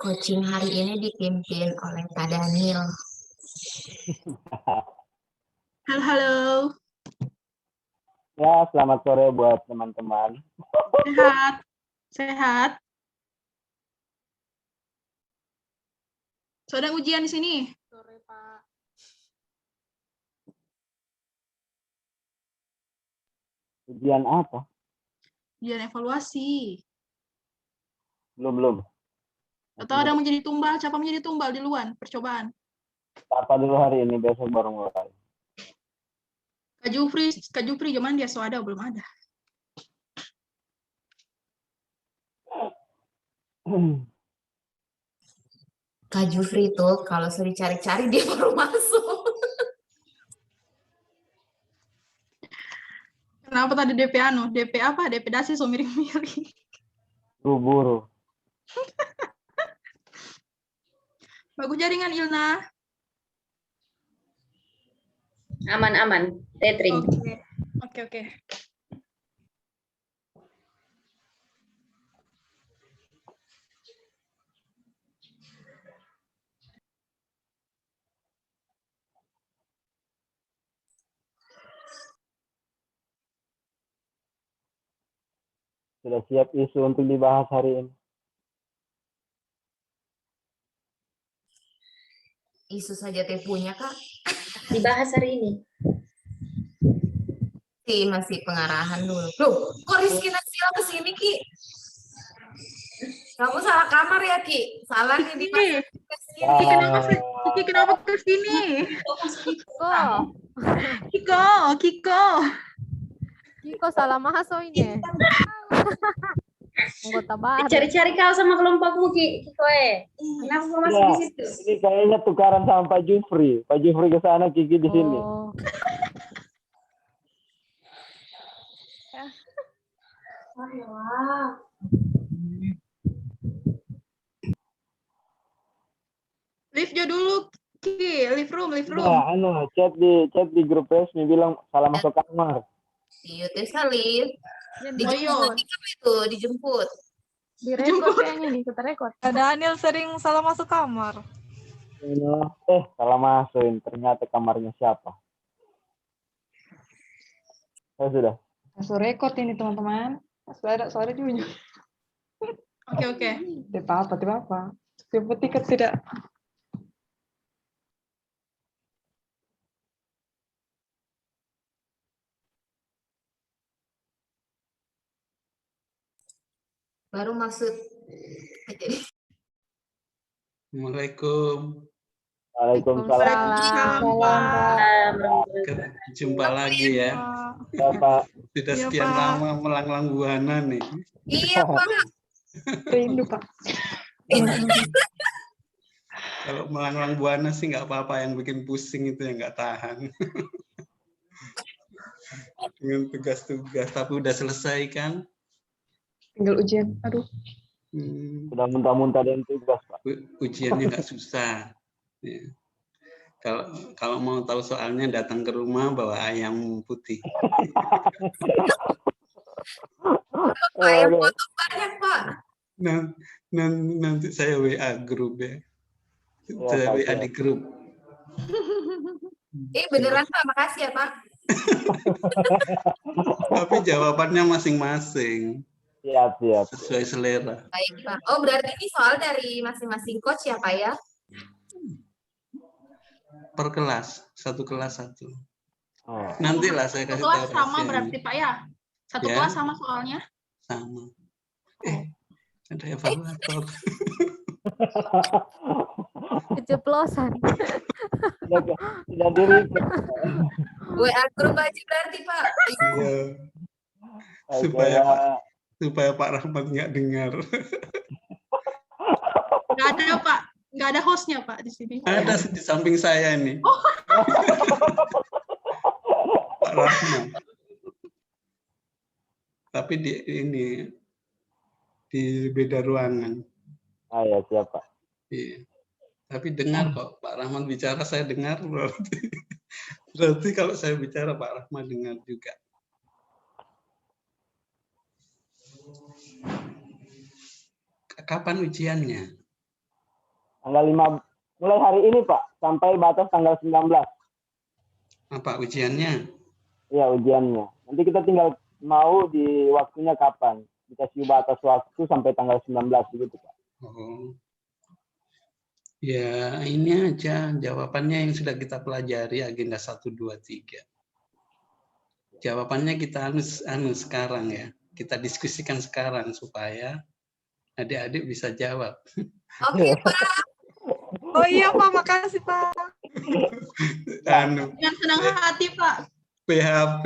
Coaching hari ini dipimpin oleh Kak Daniel. Halo, halo. Ya, selamat sore buat teman-teman. Sehat? Sehat? Sedang ujian di sini? Sore, Pak. Ujian apa? Ujian evaluasi. Belum. Atau ada yang menjadi tumbal? Siapa menjadi tumbal di luar percobaan? Apa dulu hari ini, besok baru mulai. Kak Jufri, zaman dia so ada belum ada? Kak Jufri itu kalau sudah dicari-cari dia baru masuk. Kenapa tadi DP anu? DP apa? DP dasi so miring-miring. Buru-buru. Bagus jaringan Ilna. Aman, Tetring. Oke. Sudah siap isu untuk dibahas hari ini? Isu saja teh punya, Kak. Dibahas hari ini. Masih pengarahan dulu. Loh, kok Rizky Natsila kesini, Ki? Kamu salah kamar ya, Ki? Salah nih di Kiki kenapa kesini? Kiko salah masuk ini. Anggota baru. Cari-cari kau sama kelompokmu, Kikoe. Kenapa kau masuk di situ? Ini kayaknya tukaran sama Pak Jufri. Pak Jufri ke sana, Kiki di sini. Oh. Lift jo dulu, Ki. Lift room. Ya, chat di grup resmi bilang salah masuk kamar. Iya, teh salib. Dijemput. Dijemput. Direkod kayaknya nih, kita rekod. Daniel sering salah masuk kamar. Salah masukin. Ternyata kamarnya siapa? Sudah. Masuk rekod ini teman-teman. Suara juga. Oke. Tidak apa-apa. Yang penting kan tidak. Baru maksud. Assalamualaikum. Waalaikumsalam. Jumpa lagi ya. Bapak. Sudah sekian lama melanglang buana nih. Iya, Pak. Rindu, Pak. Kalau melanglang buana sih nggak apa-apa, yang bikin pusing itu yang nggak tahan. Dengan tugas-tugas, tapi udah selesai kan? Tinggal ujian. Aduh. Sudah muntah-muntah dan tugas, Pak. Ujiannya nggak susah. Ya. Kalau mau tahu soalnya datang ke rumah bawa ayam putih. Ayam potong banyak, Pak. Nanti saya WA grup ya. Saya WA di grup. Beneran, Pak. Makasih ya, Pak. Tapi jawabannya masing-masing. Siap. Sesuai selera. Baik, Pak. Oh, berarti ini soal dari masing-masing coach ya, Pak ya? Per kelas, satu kelas satu. Nantilah saya kasih tahu. Kelas sama berarti, Pak ya? Satu kelas sama soalnya? Sama. Ada evaluator. Keceplosan. Tidak diri. WA grup aja berarti, Pak. Supaya Pak Rahmat nggak dengar. Nggak ada, Pak. Nggak ada hostnya, Pak, di sini. Ada di samping saya nih. Pak Rahmat. Tapi di beda ruangan. Ya, siap, Pak. Iya. Tapi dengar kok Pak Rahmat bicara, saya dengar berarti kalau saya bicara Pak Rahmat dengar juga. Kapan ujiannya? Tanggal 5, mulai hari ini Pak, sampai batas tanggal 19. Apa ujiannya? Iya, ujiannya. Nanti kita tinggal mau di waktunya kapan. Dikasih batas waktu sampai tanggal 19 begitu Pak. Oh. Ya, ini aja jawabannya yang sudah kita pelajari agenda 1, 2, 3. Jawabannya kita anu sekarang ya. Kita diskusikan sekarang supaya adik-adik bisa jawab. Oke, Pak. Oh iya Pak, makasih Pak. Anu, Dengan senang hati, Pak. PHP.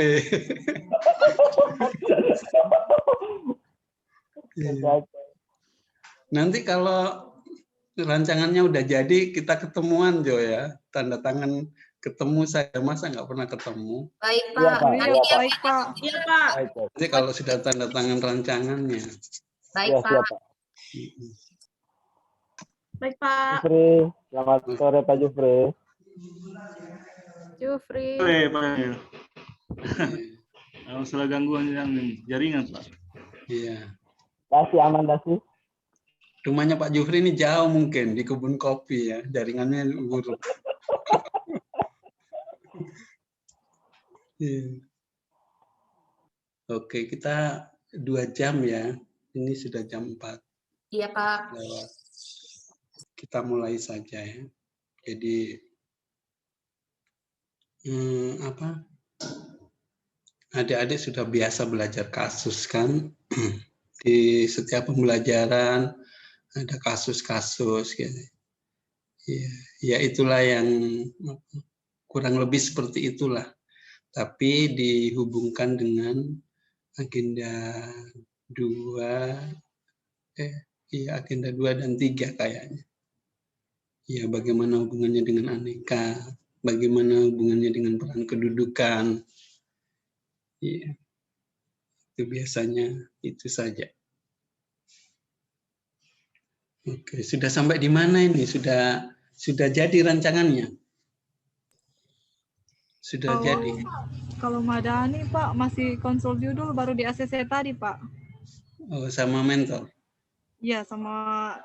Iya. Nanti kalau rancangannya udah jadi, kita ketemuan Jo ya. Tanda tangan ketemu, saya masa nggak pernah ketemu. Baik, Iya, Pak. Pak. Iya, Nanti dia baik Pak. Iya, Pak. Baik, Pak. Nanti kalau sudah tanda tangan rancangannya. baik, Iya, Pak. siap Pak. Baik, Pak. Jufri, selamat sore Pak Jufri. Jufri. Pak. Masalah gangguan yang jaringan, Pak. Iya. Dasi aman Dasi? Rumahnya Pak Jufri ini jauh mungkin di kebun kopi ya, jaringannya buruk. Iya. Oke, kita 2 jam ya. Ini sudah jam 4 Iya, Pak. lewat. Kita mulai saja ya. Jadi apa? Adik-adik sudah biasa belajar kasus kan? Di setiap pembelajaran ada kasus-kasus gitu. Ya itulah yang kurang lebih seperti itulah. Tapi dihubungkan dengan agenda 2 agenda 2 dan 3 kayaknya. Ya, bagaimana hubungannya dengan aneka, bagaimana hubungannya dengan peran kedudukan. Ya, itu biasanya itu saja. Oke, sudah sampai di mana ini? Sudah jadi rancangannya? Sudah jadi. Kalau Madani Pak masih konsul judul baru di ACC tadi Pak. Oh, sama mentor. Iya, sama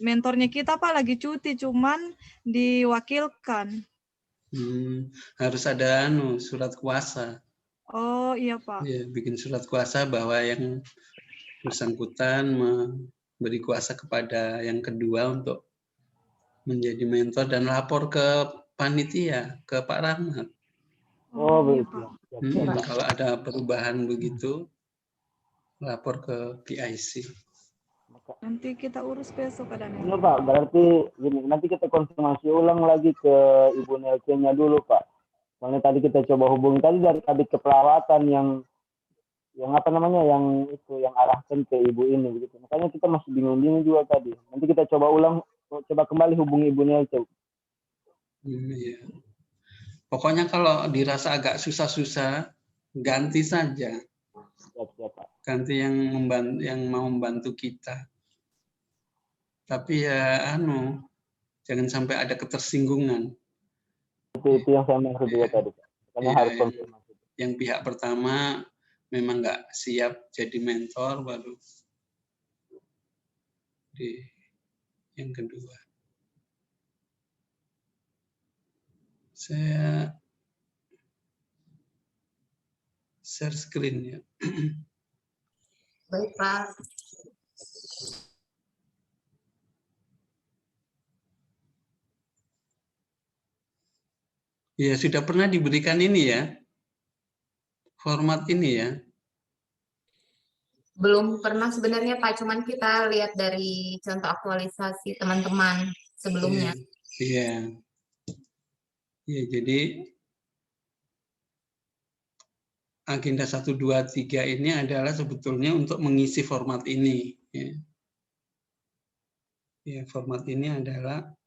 mentornya kita Pak lagi cuti, cuman diwakilkan. Harus ada surat kuasa. Oh iya Pak. Ya, bikin surat kuasa bahwa yang bersangkutan memberi kuasa kepada yang kedua untuk menjadi mentor dan lapor ke panitia, ke Pak Rahmat. Oh, iya, begitu. Pak. Siap, siap, Pak. Kalau ada perubahan begitu, lapor ke PIC. Nanti kita urus besok ada Ini Pak, berarti gini, nanti kita konfirmasi ulang lagi ke Ibu Nelke-nya dulu Pak. Soalnya tadi kita coba hubungi tadi dari Kabit Keperawatan yang apa namanya, yang itu yang arahkan ke ibu ini begitu. Makanya kita masih bingung-bingung juga tadi. Nanti kita coba kembali hubungi Ibu Nelke. Iya. Pokoknya kalau dirasa agak susah-susah, ganti saja. Siap, Pak. Ganti yang mau membantu kita. Tapi ya jangan sampai ada ketersinggungan. Itu yang saya maksud juga tadi Pak. Makanya harus konfirmasi. Yang pihak pertama memang nggak siap jadi mentor, baru di yang kedua. Saya share screen ya. Baik, Pak. Ya, sudah pernah diberikan ini ya, format ini ya. Belum pernah sebenarnya, Pak. Cuman kita lihat dari contoh aktualisasi teman-teman sebelumnya. Iya. Iya, jadi agenda 1, 2, 3 ini adalah sebetulnya untuk mengisi format ini. Ya, format ini adalah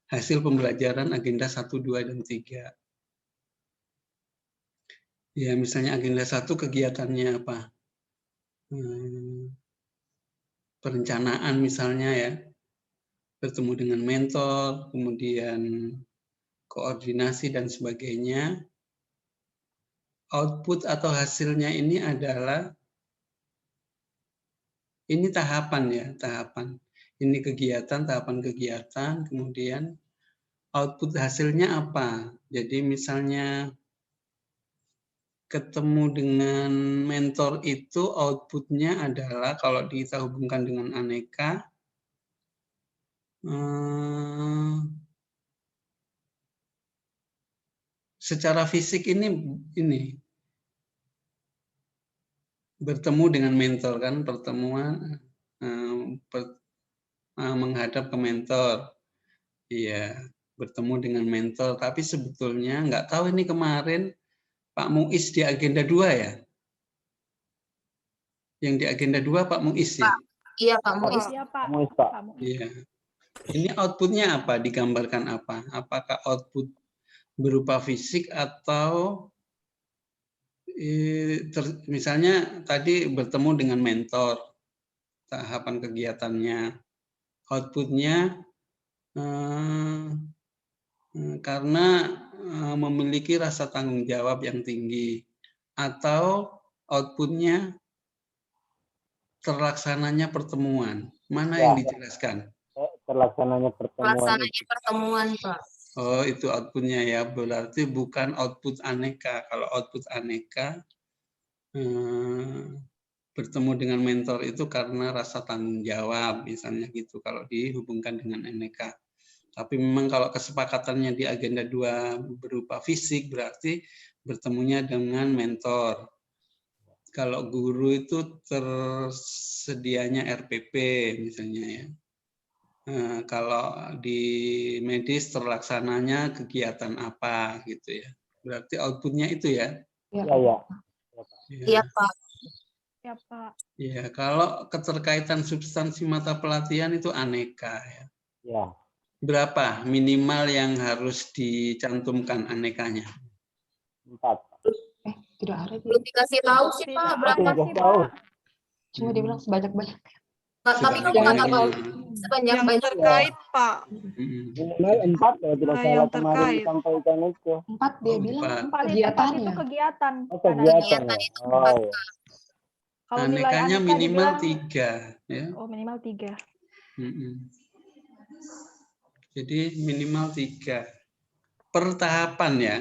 hasil pembelajaran agenda 1, 2, dan 3. Ya, misalnya agenda 1 kegiatannya apa? Perencanaan misalnya ya. Bertemu dengan mentor, kemudian koordinasi dan sebagainya. Output atau hasilnya ini adalah ini tahapan ya, tahapan. Ini kegiatan, tahapan kegiatan, kemudian output hasilnya apa. Jadi misalnya ketemu dengan mentor itu outputnya adalah kalau kita hubungkan dengan aneka, secara fisik ini bertemu dengan mentor kan, pertemuan menghadap ke mentor, iya bertemu dengan mentor. Tapi sebetulnya nggak tahu ini kemarin Pak Muiz di agenda 2 ya, yang di agenda 2 Pak Muiz ya. Iya Pak Muiz. Iya Pak. Muiz, Pak. Pak Muiz. Iya. Ini outputnya apa? Digambarkan apa? Apakah output berupa fisik atau misalnya tadi bertemu dengan mentor, tahapan kegiatannya, outputnya karena memiliki rasa tanggung jawab yang tinggi, atau outputnya terlaksananya pertemuan. Mana yang dijelaskan? Terlaksananya pertemuan. Pelaksananya pertemuan, Pak. Oh, itu outputnya ya. Berarti bukan output aneka. Kalau output aneka, bertemu dengan mentor itu karena rasa tanggung jawab, misalnya gitu, kalau dihubungkan dengan aneka. Tapi memang kalau kesepakatannya di agenda 2 berupa fisik, berarti bertemunya dengan mentor. Kalau guru itu tersedianya RPP misalnya ya. Kalau di medis terlaksananya kegiatan apa gitu ya. Berarti outputnya itu ya. Iya. Iya Pak. Ya Pak. Ya, kalau keterkaitan substansi mata pelatihan itu aneka ya. Ya. Berapa minimal yang harus dicantumkan anekanya? 4. Tidak ada. Belum dikasih tahu sih Pak berapa sih Pak. Cuma dibilang sebanyak-banyak. Tapi kamu nggak tahu sebanyak-banyak. Terkait Pak. Minimal 4 kalau tidak salah yang kemarin terkait. disampaikan itu. 4 dia bilang. 4. Kegiatannya. Itu kegiatan. Oh, kegiatan ya. Oh, ya. Kalau nilai Anekanya aneka minimal dibilang- 3 ya. Oh, minimal 3. Jadi minimal 3 per tahapan ya.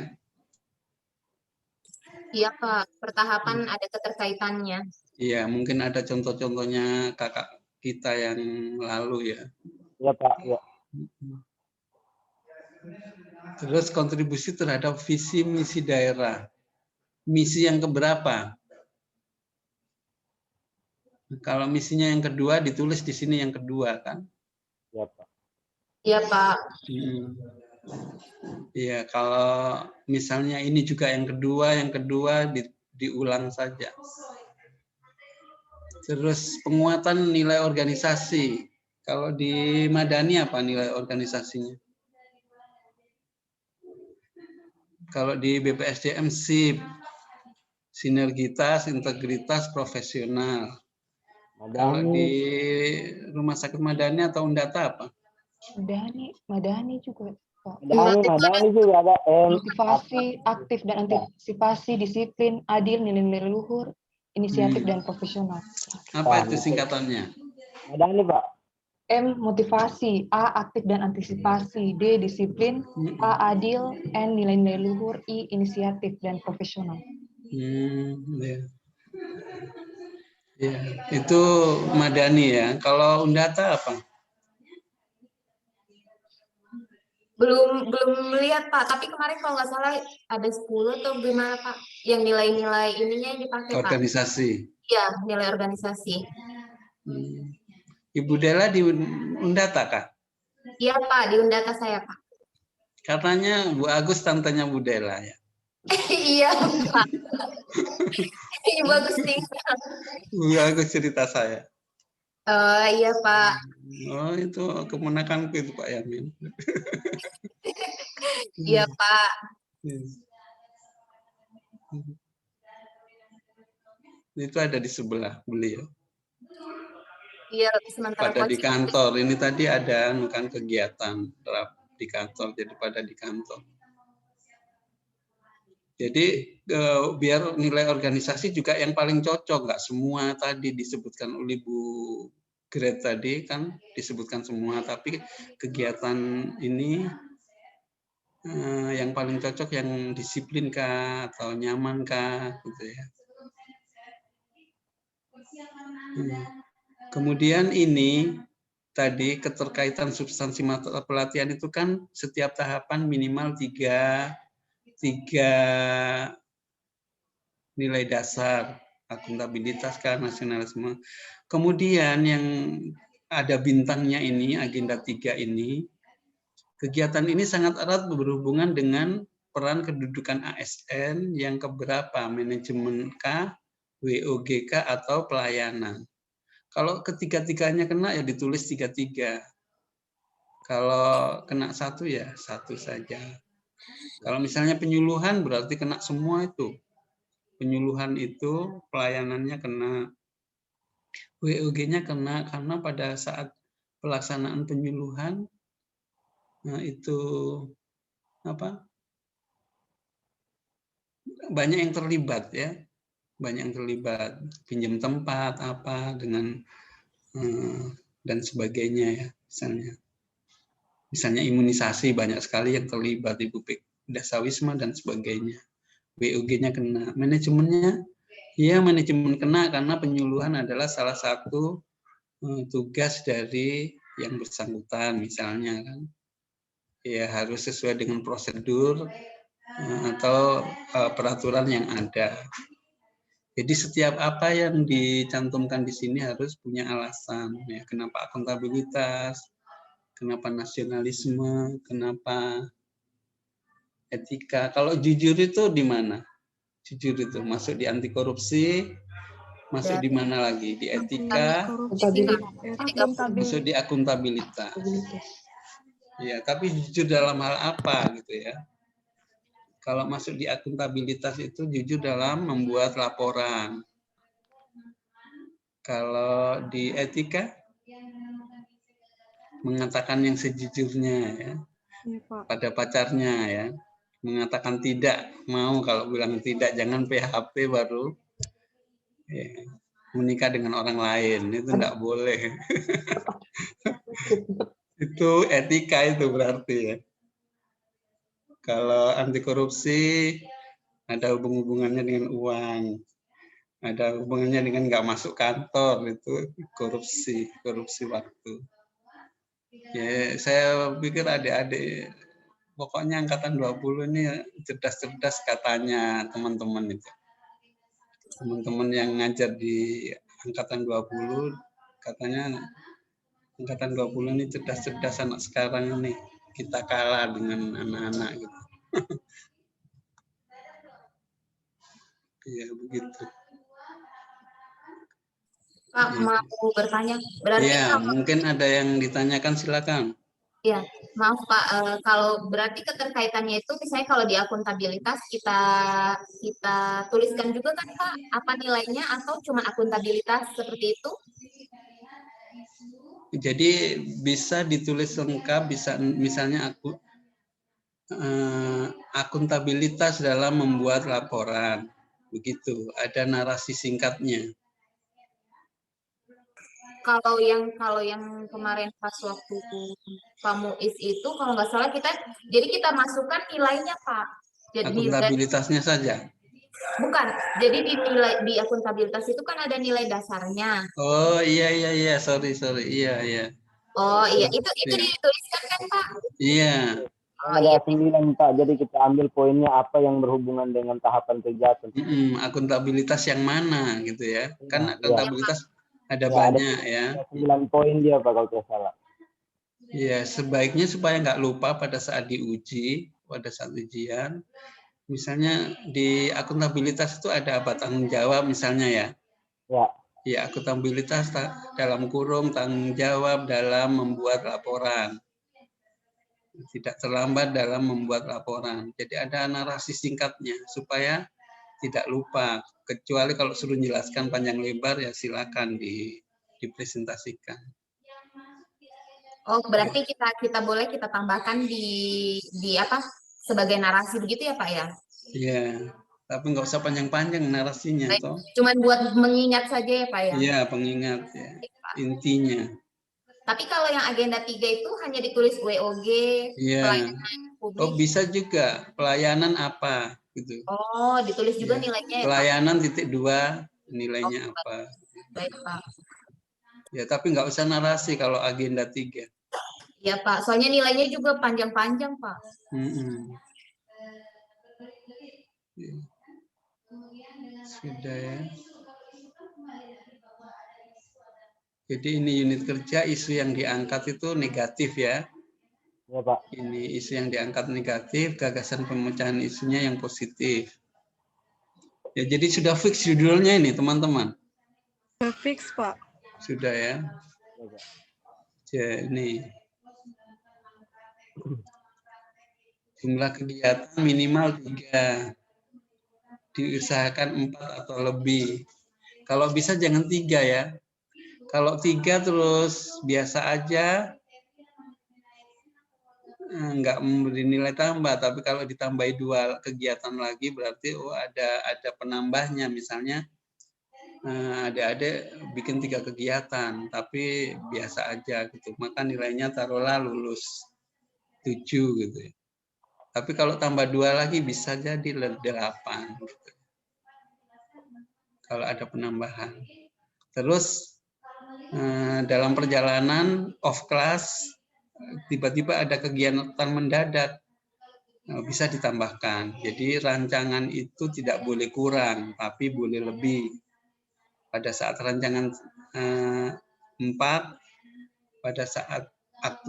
Iya Pak, pertahapan ada keterkaitannya. Iya, mungkin ada contoh-contohnya kakak kita yang lalu ya. Iya Pak, ya. Terus kontribusi terhadap visi misi daerah. Misi yang keberapa? Kalau misinya yang kedua ditulis di sini yang kedua kan? Iya Pak. Iya Pak. Iya, kalau misalnya ini juga yang kedua diulang saja. Terus penguatan nilai organisasi. Kalau di Madani apa nilai organisasinya? Kalau di BPSDM SIP, sinergitas, integritas, profesional. Kalau di Rumah Sakit Madani atau Undata apa? Madani juga. Pak. Madani juga ada Motivasi, aktif dan antisipasi, disiplin, adil, nilai-nilai luhur, inisiatif dan profesional. Apa itu singkatannya? Madani Pak. M, motivasi, A, aktif dan antisipasi, D, disiplin, A, adil, N, nilai-nilai luhur, I, inisiatif dan profesional. Ya. Ya, itu Madani ya. Kalau Undata apa? Belum lihat Pak, tapi kemarin kalau nggak salah ada 10 atau gimana Pak, yang nilai-nilai ininya yang dipakai Pak. Organisasi. Iya, nilai organisasi. Ibu Dela di Undata Kak? Iya Pak, di Undata saya Pak. Katanya Bu Agus tantenya Bu Dela ya. Iya Pak. Ibu Agustin. Bu Agus cerita saya. Iya Pak. Oh itu kemenakanku itu Pak Yamin. Iya Pak. Itu ada di sebelah beliau. Iya, sementara Pada di kantor. Ini tadi ada bukan kegiatan di kantor, jadi pada di kantor. Jadi biar nilai organisasi juga yang paling cocok, nggak semua tadi disebutkan oleh Bu grade tadi kan disebutkan semua, tapi kegiatan ini yang paling cocok yang disiplin kah atau nyaman kah gitu ya. Kemudian ini tadi keterkaitan substansi mata pelatihan itu kan setiap tahapan minimal tiga nilai dasar, akuntabilitas kan, nasionalisme. Kemudian yang ada bintangnya ini, agenda 3 ini, kegiatan ini sangat erat berhubungan dengan peran kedudukan ASN yang keberapa, manajemen K, WOGK, atau pelayanan. Kalau ketiga-tiganya kena ya ditulis 3-3. Kalau kena 1 ya 1 saja. Kalau misalnya penyuluhan berarti kena semua itu. Penyuluhan itu pelayanannya kena, WOG-nya kena karena pada saat pelaksanaan penyuluhan itu banyak yang terlibat ya, banyak yang terlibat, pinjam tempat apa dengan dan sebagainya ya, misalnya imunisasi banyak sekali yang terlibat, Ibu Dasawisma dan sebagainya. WOG-nya kena, manajemennya ya manajemen kena karena penyuluhan adalah salah satu tugas dari yang bersangkutan misalnya kan, ya harus sesuai dengan prosedur atau peraturan yang ada. Jadi setiap apa yang dicantumkan di sini harus punya alasan ya, kenapa akuntabilitas, kenapa nasionalisme, kenapa etika. Kalau jujur itu di mana? Jujur itu masuk di anti korupsi, masuk di mana lagi? Di etika, masuk di akuntabilitas. Ya, tapi jujur dalam hal apa gitu ya? Kalau masuk di akuntabilitas itu jujur dalam membuat laporan. Kalau di etika mengatakan yang sejujurnya ya, pada pacarnya ya. Mengatakan tidak mau, kalau bilang tidak jangan PHP baru ya, menikah dengan orang lain, itu enggak boleh. Itu etika itu berarti ya. Kalau anti korupsi ada hubungannya dengan uang, ada hubungannya dengan nggak masuk kantor, itu korupsi waktu. Ya, saya pikir adik-adik pokoknya angkatan 20 ini cerdas-cerdas katanya teman-teman itu. Teman-teman yang ngajar di angkatan 20 katanya angkatan 20 ini cerdas-cerdas anak sekarang ini. Kita kalah dengan anak-anak gitu. Iya begitu. Pak, mau bertanya. Berarti ya, mungkin ada yang ditanyakan, silakan. Ya, maaf Pak, kalau berarti keterkaitannya itu misalnya kalau di akuntabilitas kita tuliskan juga kan Pak apa nilainya atau cuma akuntabilitas seperti itu? Jadi bisa ditulis lengkap, bisa misalnya akuntabilitas dalam membuat laporan, begitu. Ada narasi singkatnya. Kalau yang kemarin pas waktu Pak Muiz itu kalau nggak salah jadi kita masukkan nilainya Pak. Jadi akuntabilitasnya saja. Bukan, jadi di akuntabilitas itu kan ada nilai dasarnya. Oh iya, sorry, iya. Oh iya, itu dituliskan kan Pak? Iya. Ada 9 Pak, jadi kita ambil poinnya apa yang berhubungan dengan tahapan kegiatan. Akuntabilitas yang mana gitu ya? Kan akuntabilitas ada banyak ya. 9 poin dia Pak kalau tidak salah. Iya, sebaiknya supaya nggak lupa pada saat diuji, pada saat ujian. Misalnya di akuntabilitas itu ada apa? Tanggung jawab misalnya ya. Ya. Ya, akuntabilitas dalam kurung tanggung jawab dalam membuat laporan. Tidak terlambat dalam membuat laporan. Jadi ada narasi singkatnya supaya tidak lupa. Kecuali kalau suruh jelaskan panjang lebar ya silakan dipresentasikan. Oh, berarti kita boleh kita tambahkan di apa? Sebagai narasi begitu ya Pak ya? Iya. Tapi nggak usah panjang-panjang narasinya, Baik. toh. Cuman buat mengingat saja ya Pak ya. Iya, pengingat ya. Intinya. Tapi kalau yang agenda 3 itu hanya ditulis WOG, Iya. pelayanan publik. Oh, bisa juga pelayanan apa gitu. Oh, ditulis juga Ya. nilainya ya Pak. Pelayanan (2) nilainya apa. Baik Pak. Ya, tapi nggak usah narasi kalau agenda 3. Iya Pak, soalnya nilainya juga panjang-panjang Pak. Ya. Sudah ya. Jadi ini unit kerja, isu yang diangkat itu negatif ya. Ya Pak. Ini isu yang diangkat negatif, gagasan pemecahan isunya yang positif. Ya, jadi sudah fix judulnya ini teman-teman. Sudah fix, Pak. Sudah ya. Ya, ini. Jumlah kegiatan minimal 3. Diusahakan 4 atau lebih. Kalau bisa jangan 3 ya. Kalau 3 terus biasa aja, nggak memberi nilai tambah. Tapi kalau ditambahi 2 kegiatan lagi berarti ada penambahnya. Misalnya adik-adik bikin 3 kegiatan, tapi biasa aja gitu. Maka nilainya taruhlah lulus 7 gitu ya. Tapi kalau tambah 2 lagi bisa jadi 8 gitu. Kalau ada penambahan. Terus dalam perjalanan off class tiba-tiba ada kegiatan mendadak, bisa ditambahkan. Jadi rancangan itu tidak boleh kurang, tapi boleh lebih. Pada saat rancangan 4, pada saat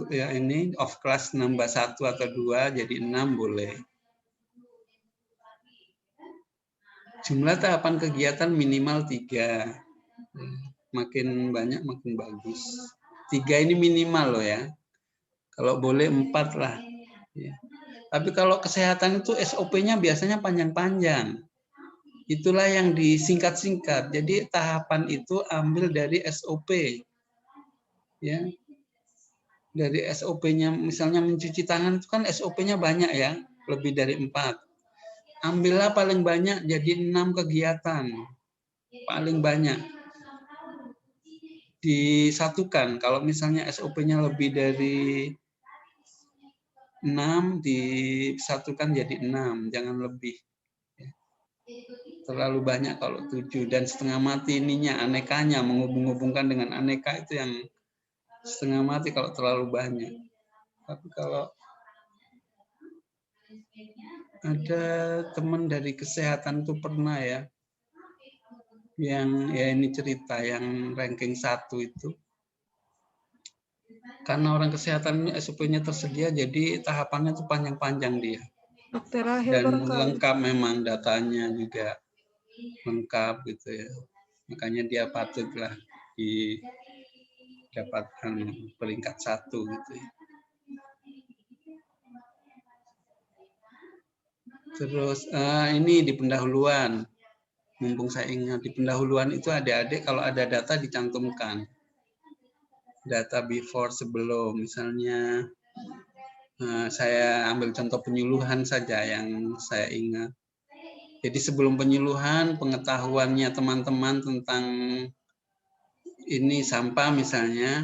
ya ini off class nambah 1 atau 2 jadi 6 boleh. Jumlah tahapan kegiatan minimal 3. Makin banyak makin bagus. 3 ini minimal loh ya. Kalau boleh 4 lah. Ya. Tapi kalau kesehatan itu SOP-nya biasanya panjang-panjang. Itulah yang disingkat-singkat. Jadi tahapan itu ambil dari SOP. Ya. Dari SOP-nya misalnya mencuci tangan itu kan SOP-nya banyak ya, lebih dari 4. Ambillah paling banyak jadi 6 kegiatan. Paling banyak. Disatukan. Kalau misalnya SOP-nya lebih dari 6, disatukan jadi 6, jangan lebih. Terlalu banyak kalau 7. Dan setengah mati ininya, anekanya, menghubung-hubungkan dengan aneka itu yang setengah mati kalau terlalu banyak. Tapi kalau ada teman dari kesehatan tuh pernah ya, yang ya ini cerita yang ranking 1 itu. Karena orang kesehatan ini SOP-nya tersedia, jadi tahapannya tuh panjang-panjang dia. Dokter Rahel Dan barangkali. lengkap memang datanya juga lengkap gitu ya. Makanya dia patutlah didapatkan peringkat 1 gitu ya. Terus ini di pendahuluan, mumpung saya ingat di pendahuluan itu adik-adik kalau ada data dicantumkan. Data before sebelum, misalnya saya ambil contoh penyuluhan saja yang saya ingat. Jadi sebelum penyuluhan, pengetahuannya teman-teman tentang ini sampah misalnya,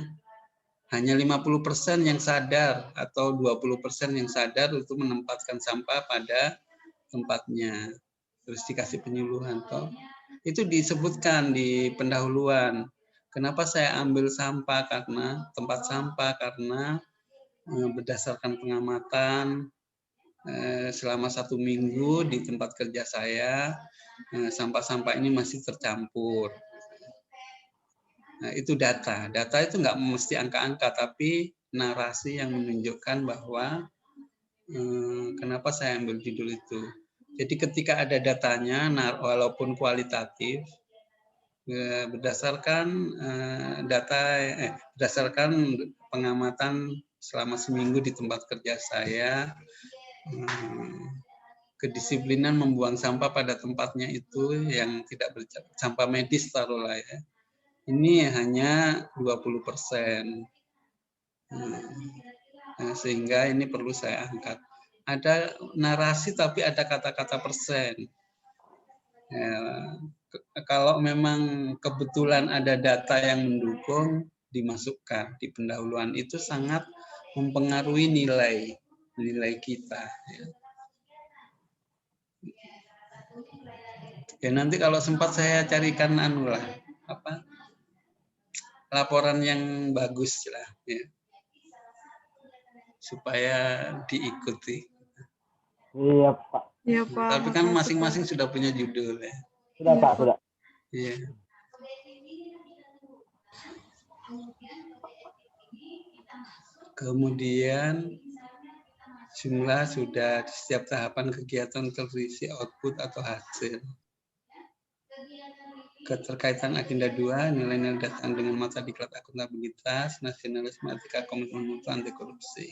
hanya 50% yang sadar atau 20% yang sadar untuk menempatkan sampah pada tempatnya. Terus dikasih penyuluhan toh. Itu disebutkan di pendahuluan. Kenapa saya ambil sampah? Karena tempat sampah, karena berdasarkan pengamatan selama 1 minggu di tempat kerja saya, sampah-sampah ini masih tercampur. Nah, itu data. Data itu nggak mesti angka-angka, tapi narasi yang menunjukkan bahwa kenapa saya ambil judul itu. Jadi ketika ada datanya, walaupun kualitatif, berdasarkan berdasarkan pengamatan selama seminggu di tempat kerja saya, kedisiplinan membuang sampah pada tempatnya itu yang tidak sampah medis taruhlah ya. Ini hanya 20%. Sehingga ini perlu saya angkat. Ada narasi tapi ada kata-kata persen. Kalau memang kebetulan ada data yang mendukung, dimasukkan di pendahuluan, itu sangat mempengaruhi nilai kita. Ya nanti kalau sempat saya carikan laporan yang bagus lah, ya, supaya diikuti. Iya Pak. Iya Pak. Tapi kan makasih, masing-masing sudah punya judul ya. Sudah Iya, Pak, Pak. sudah. Iya. Kemudian jumlah sudah di setiap tahapan kegiatan terisi output atau hasil. Keterkaitan agenda 2, nilai-nilai datang dengan mata diklat akuntabilitas, nasionalisme, etika, komitmen mutu, anti korupsi.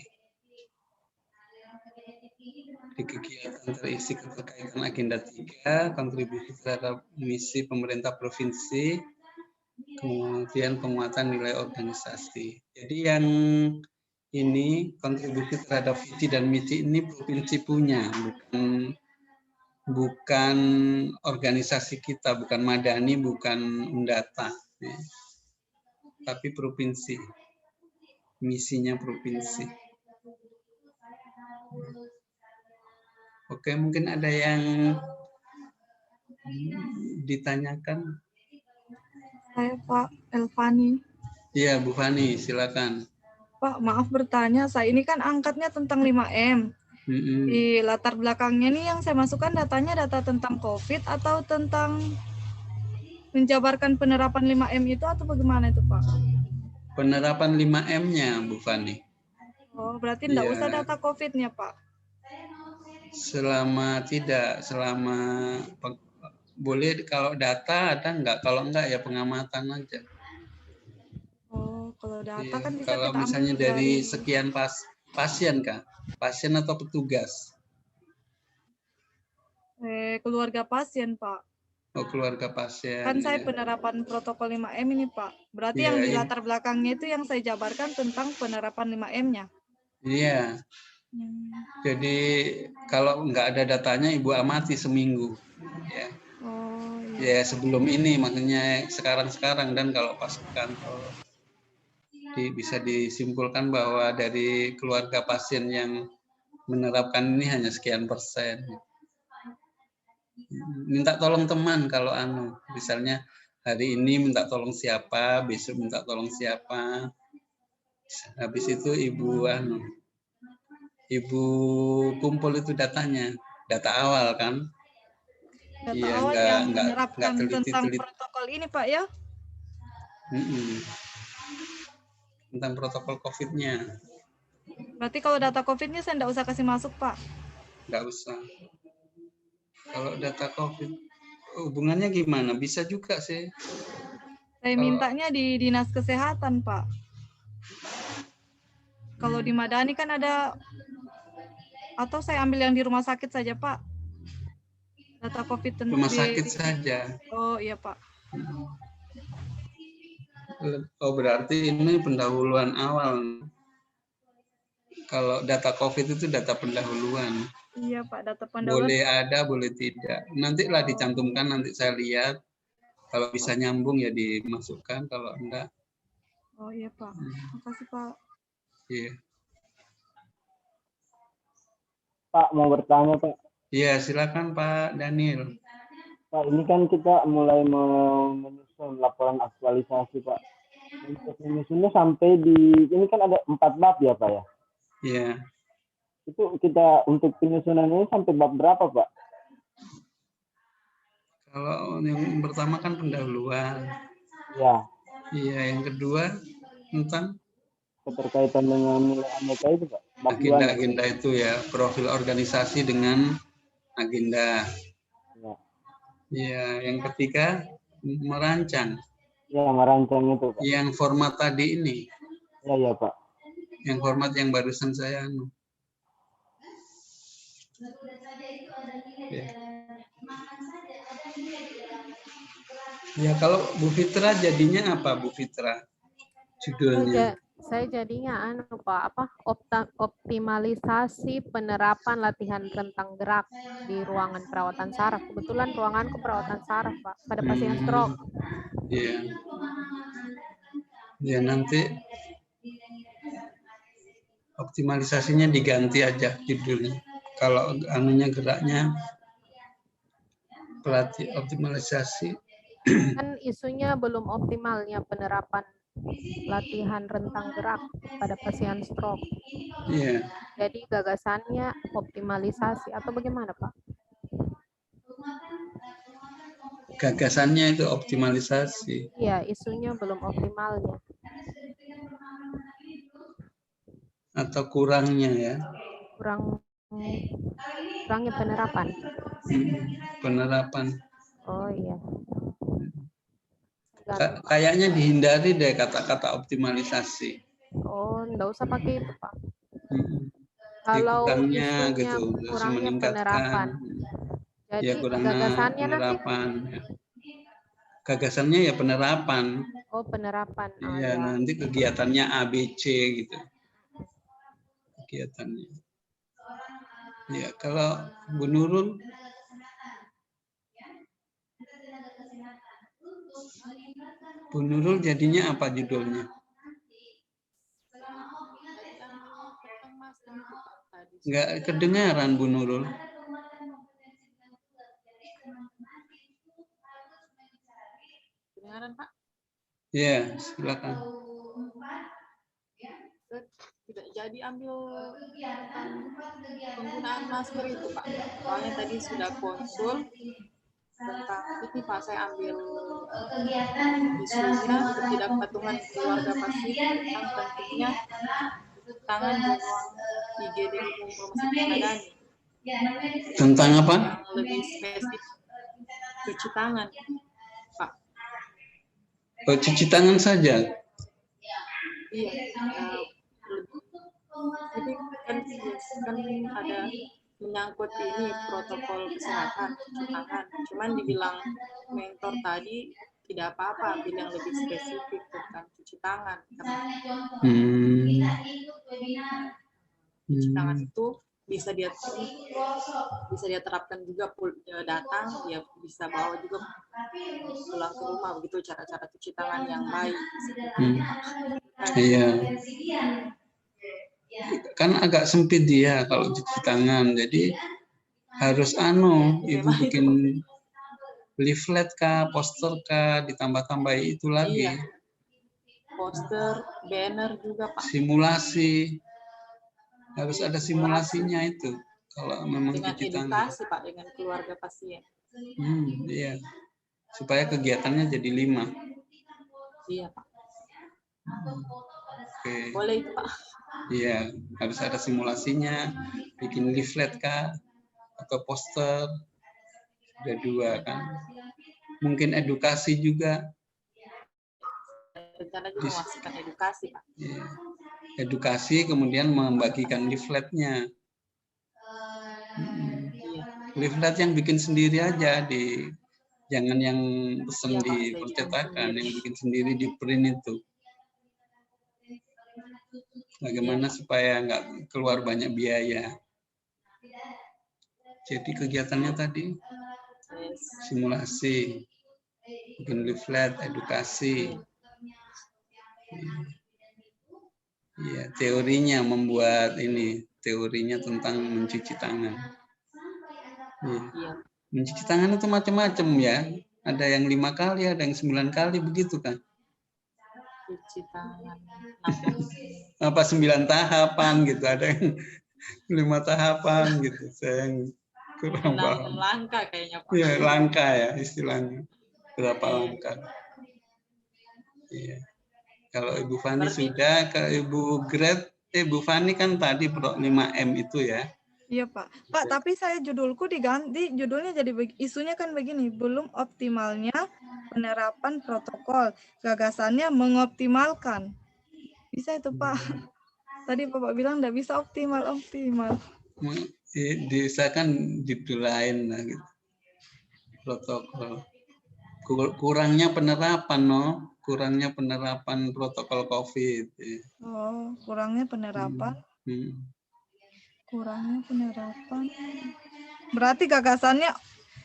Di kegiatan terisi keterkaitan agenda 3, kontribusi terhadap misi pemerintah provinsi, kemudian penguatan nilai organisasi. Jadi yang ini kontribusi terhadap visi dan misi ini provinsi punya, bukan organisasi kita, bukan Madani, bukan Undata, ya. Tapi provinsi, misinya provinsi. Oke, mungkin ada yang ditanyakan. Saya Pak Elvani. Iya, Bu Fani, silakan. Pak, maaf bertanya, saya ini kan angkatnya tentang 5M. Di latar belakangnya nih yang saya masukkan datanya data tentang COVID atau tentang menjabarkan penerapan 5M itu atau bagaimana itu Pak? Penerapan 5M-nya, Bu Fani. Oh, berarti enggak Iya. usah data COVID-nya Pak? Selama boleh kalau data ada enggak, kalau enggak ya pengamatan aja. Oh, kalau data Iya, kan bisa kalau kita misalnya ambil dari sekian pasien Kak, pasien atau petugas? keluarga pasien Pak. Oh, keluarga pasien. Kan saya Ya. penerapan protokol 5M ini Pak. Berarti Iya, yang di iya. latar belakangnya itu yang saya jabarkan tentang penerapan 5M-nya. Iya. Jadi kalau nggak ada datanya Ibu amati seminggu. Ya. Oh, Ya sebelum ini, makanya sekarang dan kalau pas ke kantor bisa disimpulkan bahwa dari keluarga pasien yang menerapkan ini hanya sekian persen. Minta tolong teman kalau misalnya hari ini minta tolong siapa, besok minta tolong siapa. Habis itu ibu kumpul itu datanya, data awal kan. Data Iya, awal yang nggak menerapkan tentang teliti-teliti. protokol ini Pak ya? Tentang protokol COVID-nya. Berarti kalau data COVID-nya saya nggak usah kasih masuk Pak? Nggak usah. Kalau data COVID, hubungannya gimana? Bisa juga sih. Saya mintanya di Dinas Kesehatan Pak. Kalau di Madani kan ada, atau saya ambil yang di rumah sakit saja Pak? Data COVID tentang Rumah sakit saja. Oh iya Pak. Oh berarti ini pendahuluan awal. Kalau data COVID itu data pendahuluan. Iya Pak, data pendahuluan. Boleh ada, boleh tidak. Nantilah dicantumkan, nanti saya lihat. Kalau bisa nyambung ya dimasukkan, kalau enggak. Oh iya Pak, makasih Pak. Iya. Pak mau bertanya Pak. Iya silakan Pak Daniel. Pak ini kan kita mulai menyusun laporan aktualisasi Pak. Untuk menyusunnya sampai ini kan ada 4 bab ya Pak ya? Iya. Itu kita untuk penyusunan ini sampai bab berapa Pak? Kalau yang pertama kan pendahuluan. Ya. Iya, yang kedua tentang keterkaitan dengan nilai aneka itu Pak. Agenda-agenda itu ya, profil organisasi dengan agenda. Ya. Iya, yang ketiga merancang. Ya, merancang itu Pak. Yang format tadi ini. Ya, ya Pak. Yang format yang barusan saya Ya. Ya, kalau Bu Fitra jadinya apa Bu Fitra? Judulnya? Saya jadinya optimalisasi penerapan latihan rentang gerak di ruangan perawatan saraf. Kebetulan ruanganku perawatan saraf, Pak, pada pasien stroke. Iya. Ya nanti optimalisasinya diganti aja judulnya. Kalau anunya geraknya pelatih optimalisasi. Kan isunya belum optimalnya penerapan latihan rentang gerak pada pasien stroke. Iya. Jadi gagasannya optimalisasi atau bagaimana, Pak? Gagasannya itu optimalisasi. Iya, isunya belum optimalnya. Atau kurangnya ya. Kurangnya penerapan. Penerapan. Oh iya. Kayaknya dihindari deh kata-kata optimalisasi. Oh, enggak usah pakai itu, Pak. Kalau kurangnya gitu, kurangnya penerapan. Jadi ya, gagasannya penerapan. nanti. Ya. Gagasannya ya penerapan. Oh, penerapan. Ya, nanti kegiatannya ABC gitu. Kegiatannya. Ya, kalau Bu Nurul jadinya apa judulnya? Nggak kedengaran Bu Nurul. Kedengaran, Pak? Ya, silakan. Tidak jadi ambil penggunaan masker itu, Pak. Soalnya tadi sudah konsul tentang ini, Pak. Saya ambil isunya ketidakpatuhan keluarga pasien tentang pentingnya tangan di ruang IGD umum Rumah Sakit Madani. Tentang apa? Yang lebih spesifik cuci tangan, Pak. Oh, cuci tangan saja? Iya. Jadi kan ada menyangkut ini protokol kesehatan cuci tangan. Cuman dibilang mentor tadi tidak apa-apa ambil yang lebih spesifik tentang cuci tangan. Karena cuci tangan itu bisa dia terapkan juga datang, dia bisa bawa juga pulang ke rumah, begitu cara-cara cuci tangan yang baik. Iya. Kan agak sempit dia kalau cuci tangan, jadi harus ibu bikin leaflet kah, poster kah, ditambah-tambah itu lagi. Iya. Poster, banner juga, Pak. Simulasi, harus ada simulasinya itu kalau memang dengan cuci tangan. edukasi, Pak, dengan keluarga pasien. Iya, supaya kegiatannya jadi 5. Iya, Pak. Oke. Boleh itu, Pak. Iya, harus ada simulasinya, bikin leaflet kah, atau poster, ada 2 kan. Mungkin edukasi juga. Rencana juga memasukkan edukasi, Pak. Iya. Edukasi, kemudian membagikan leafletnya. Leaflet yang bikin sendiri aja, jangan yang pesen di percetakan, yang bikin sendiri di print itu. Bagaimana supaya nggak keluar banyak biaya. Jadi kegiatannya tadi simulasi, bikin leaflet, edukasi. Ya, teorinya membuat teorinya tentang mencuci tangan. Ya. Mencuci tangan itu macam-macam ya. Ada yang 5 kali, ada yang 9 kali begitu kan. Cuci tangan. Apa 9 tahapan gitu, ada yang 5 tahapan gitu. Saya yang kurang paham. Langkah kayaknya, Pak. Iya, langkah ya istilahnya. Berapa langkah. Iya. Kalau Ibu Fani sudah, ke Ibu Bu Fani kan tadi 5M itu ya. Iya, Pak. Pak, tapi saya judulku diganti, judulnya jadi isunya kan begini, belum optimalnya penerapan protokol, gagasannya mengoptimalkan. Bisa itu, Pak. Tadi Bapak bilang enggak bisa optimal. Bisa kan judul lain lah gitu. Protokol. kurangnya penerapan, kurangnya penerapan protokol COVID. Oh, kurangnya penerapan. Kurangnya penerapan. Berarti gagasannya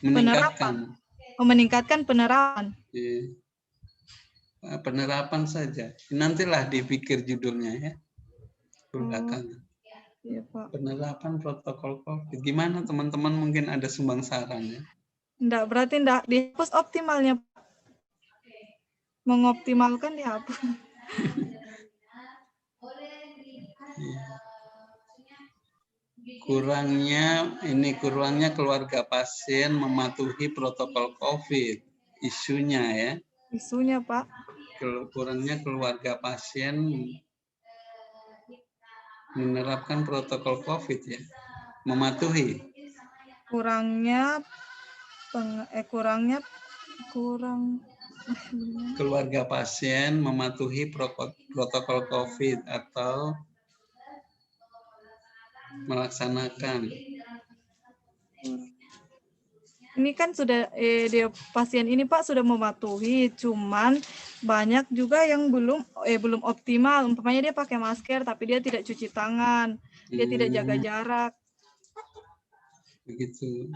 penerapan. Meningkatkan penerapan. Penerapan saja. Nantilah dipikir judulnya ya. Belakangan. Iya, Pak. Penerapan protokol COVID. Gimana teman-teman, mungkin ada sumbang saran ya? Berarti dihapus optimalnya. Mengoptimalkan dihapus. Kurangnya keluarga pasien mematuhi protokol COVID. Isunya ya. Isunya, Pak. Kurangnya keluarga pasien menerapkan protokol COVID ya. Mematuhi. Keluarga pasien mematuhi protokol COVID atau melaksanakan. Ini kan sudah dia pasien ini Pak sudah mematuhi, cuman banyak juga yang belum optimal. Umpamanya dia pakai masker tapi dia tidak cuci tangan, dia tidak jaga jarak. Begitu.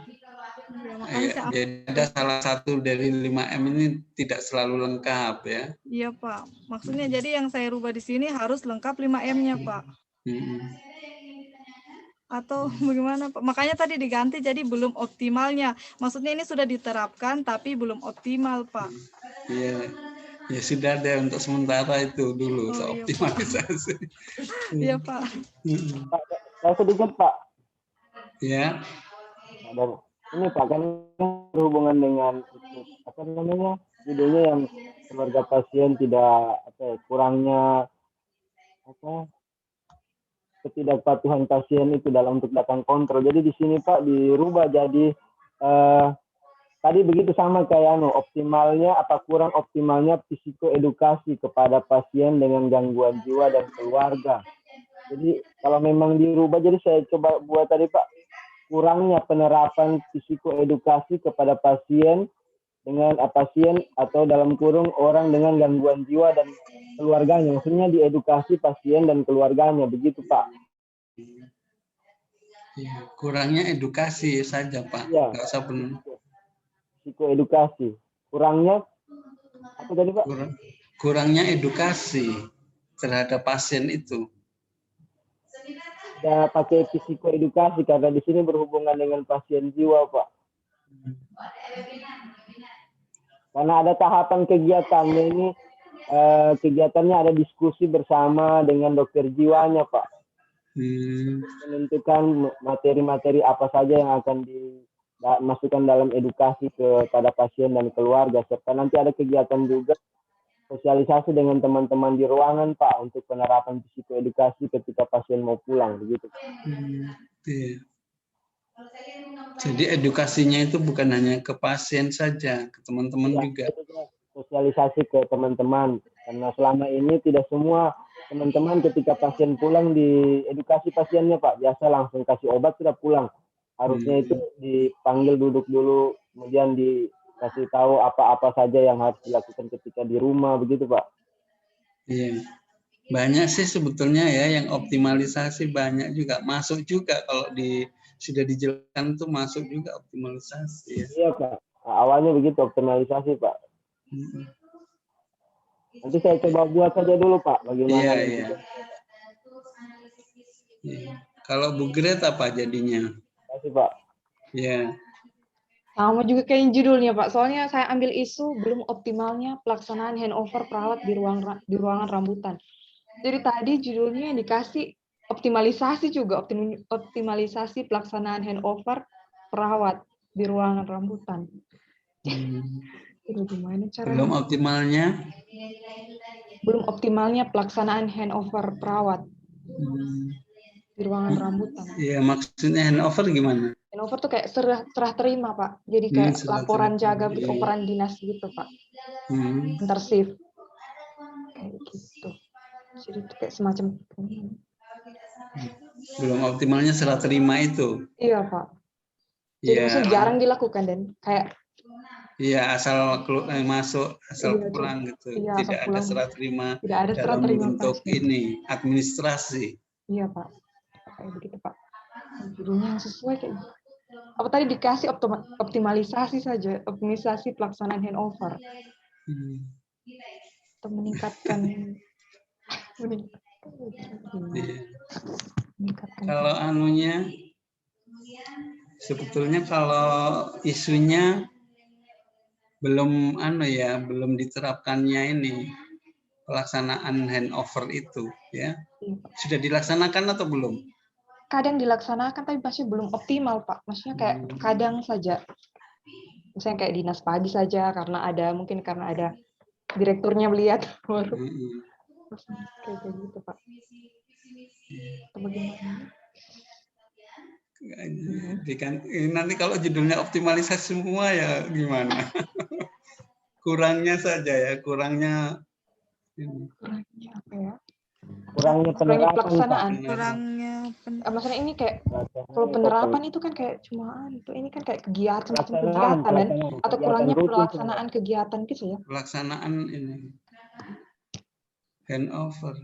Ya, jadi ada salah satu dari 5M ini tidak selalu lengkap ya. Iya Pak. Maksudnya jadi yang saya rubah di sini harus lengkap 5M-nya Pak. Atau bagaimana Pak? Makanya tadi diganti jadi belum optimalnya. Maksudnya ini sudah diterapkan tapi belum optimal Pak. Iya. Ya sudah deh, untuk sementara itu dulu optimalisasi. Iya Pak. Saya sedikit Pak. Ya. Dan ini Pak kan berhubungan dengan apa namanya judulnya yang keluarga pasien tidak kurangnya ketidakpatuhan pasien itu dalam untuk datang kontrol. Jadi di sini Pak dirubah jadi tadi begitu sama kayak optimalnya kurang optimalnya psikoedukasi kepada pasien dengan gangguan jiwa dan keluarga. Jadi kalau memang dirubah, jadi saya coba buat tadi Pak, kurangnya penerapan psikoedukasi kepada pasien dengan pasien atau dalam kurung orang dengan gangguan jiwa dan keluarganya. Maksudnya diedukasi pasien dan keluarganya, begitu Pak. Ya, kurangnya edukasi saja Pak. Ya. Nggak usah psikoedukasi. Kurangnya apa tadi Pak? Kurangnya edukasi terhadap pasien itu. Ya, pakai psikoedukasi karena di sini berhubungan dengan pasien jiwa Pak. Karena ada tahapan kegiatannya ini, kegiatannya ada diskusi bersama dengan dokter jiwanya Pak. Menentukan materi-materi apa saja yang akan dimasukkan dalam edukasi kepada pasien dan keluarga, serta nanti ada kegiatan juga sosialisasi dengan teman-teman di ruangan Pak untuk penerapan psikoedukasi ketika pasien mau pulang, begitu. Iya. Jadi edukasinya itu bukan hanya ke pasien saja, ke teman-teman juga. Sosialisasi ke teman-teman, karena selama ini tidak semua teman-teman ketika pasien pulang diedukasi pasiennya Pak, biasa langsung kasih obat sudah pulang. Harusnya itu dipanggil duduk dulu, kemudian dikasih tahu apa-apa saja yang harus dilakukan ketika di rumah, begitu Pak. Iya, banyak sih sebetulnya ya yang optimalisasi, banyak juga masuk juga kalau sudah dijelaskan tuh masuk juga optimalisasi. Ya. Iya Pak, awalnya begitu optimalisasi Pak. Nanti saya coba buat saja dulu Pak, bagaimana. Iya. Kalau Bu Gret apa jadinya? Terima kasih Pak. Iya. Sama juga kayak judulnya Pak, soalnya saya ambil isu belum optimalnya pelaksanaan handover perawat di ruangan rambutan. Jadi tadi judulnya yang dikasih optimalisasi juga, optimalisasi pelaksanaan handover perawat di ruangan rambutan. Gimana caranya? Belum optimalnya pelaksanaan handover perawat di ruangan rambutan. Iya, maksudnya handover gimana? Handover tuh kayak serah terima Pak, jadi kayak laporan jaga peran dinas gitu Pak, antar shift kayak gitu. Jadi kayak semacam belum optimalnya serah terima itu. Iya Pak. Jadi maksudnya jarang dilakukan dan kayak Iya, asal masuk, asal Iya, pulang gitu. iya, asal Tidak ada pulang. serah terima Tidak ada serah dalam terima bentuk pasien. ini administrasi. Iya, Pak. Kayak begitu, Pak. Judulnya yang sesuai kayak gitu. Apa tadi dikasih optimalisasi saja, optimisasi pelaksanaan handover. Untuk meningkatkan Iya. Kalau anunya, sebetulnya kalau isunya belum belum diterapkannya ini pelaksanaan handover itu, ya. Sudah dilaksanakan atau belum? Kadang dilaksanakan tapi masih belum optimal, Pak. Maksudnya kayak kadang saja. Misalnya kayak dinas pagi saja karena ada direkturnya melihat baru. Kayak gitu, Pak. Bagaimana? Nanti kalau judulnya optimalisasi semua ya gimana? Kurangnya saja ya, kurangnya apa ya? Kurangnya pelaksanaan. Maksudnya ini kayak kalau penerapan itu kan kayak cuma itu, ini kan kayak kegiatan dan atau kurangnya pelaksanaan kegiatan gitu ya. Pelaksanaan ini handover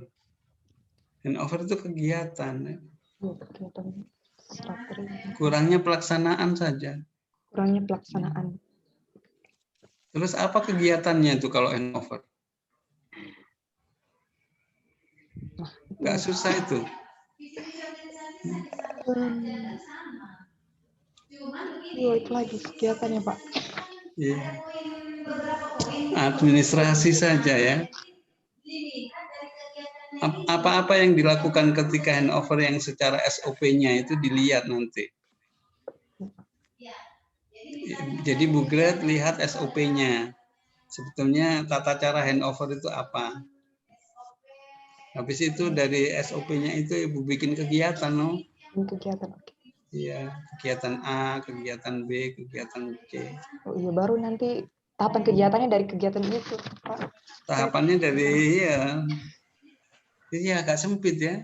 itu kegiatan. Kegiatan. Kurangnya pelaksanaan saja. Kurangnya pelaksanaan. Terus apa kegiatannya itu kalau handover? Nggak susah itu. Itu lagi kegiatannya, Pak. Iya. Administrasi saja ya. Apa-apa yang dilakukan ketika handover yang secara SOP-nya itu dilihat nanti. Jadi Bu Gret lihat SOP-nya. Sebetulnya tata cara handover itu apa? Habis itu dari SOP-nya itu Ibu bikin kegiatan, no? Kegiatan. Iya, kegiatan A, kegiatan B, kegiatan C. Oh iya, baru nanti tahapan kegiatannya dari kegiatan itu, Pak. Tahapannya dari agak sempit ya.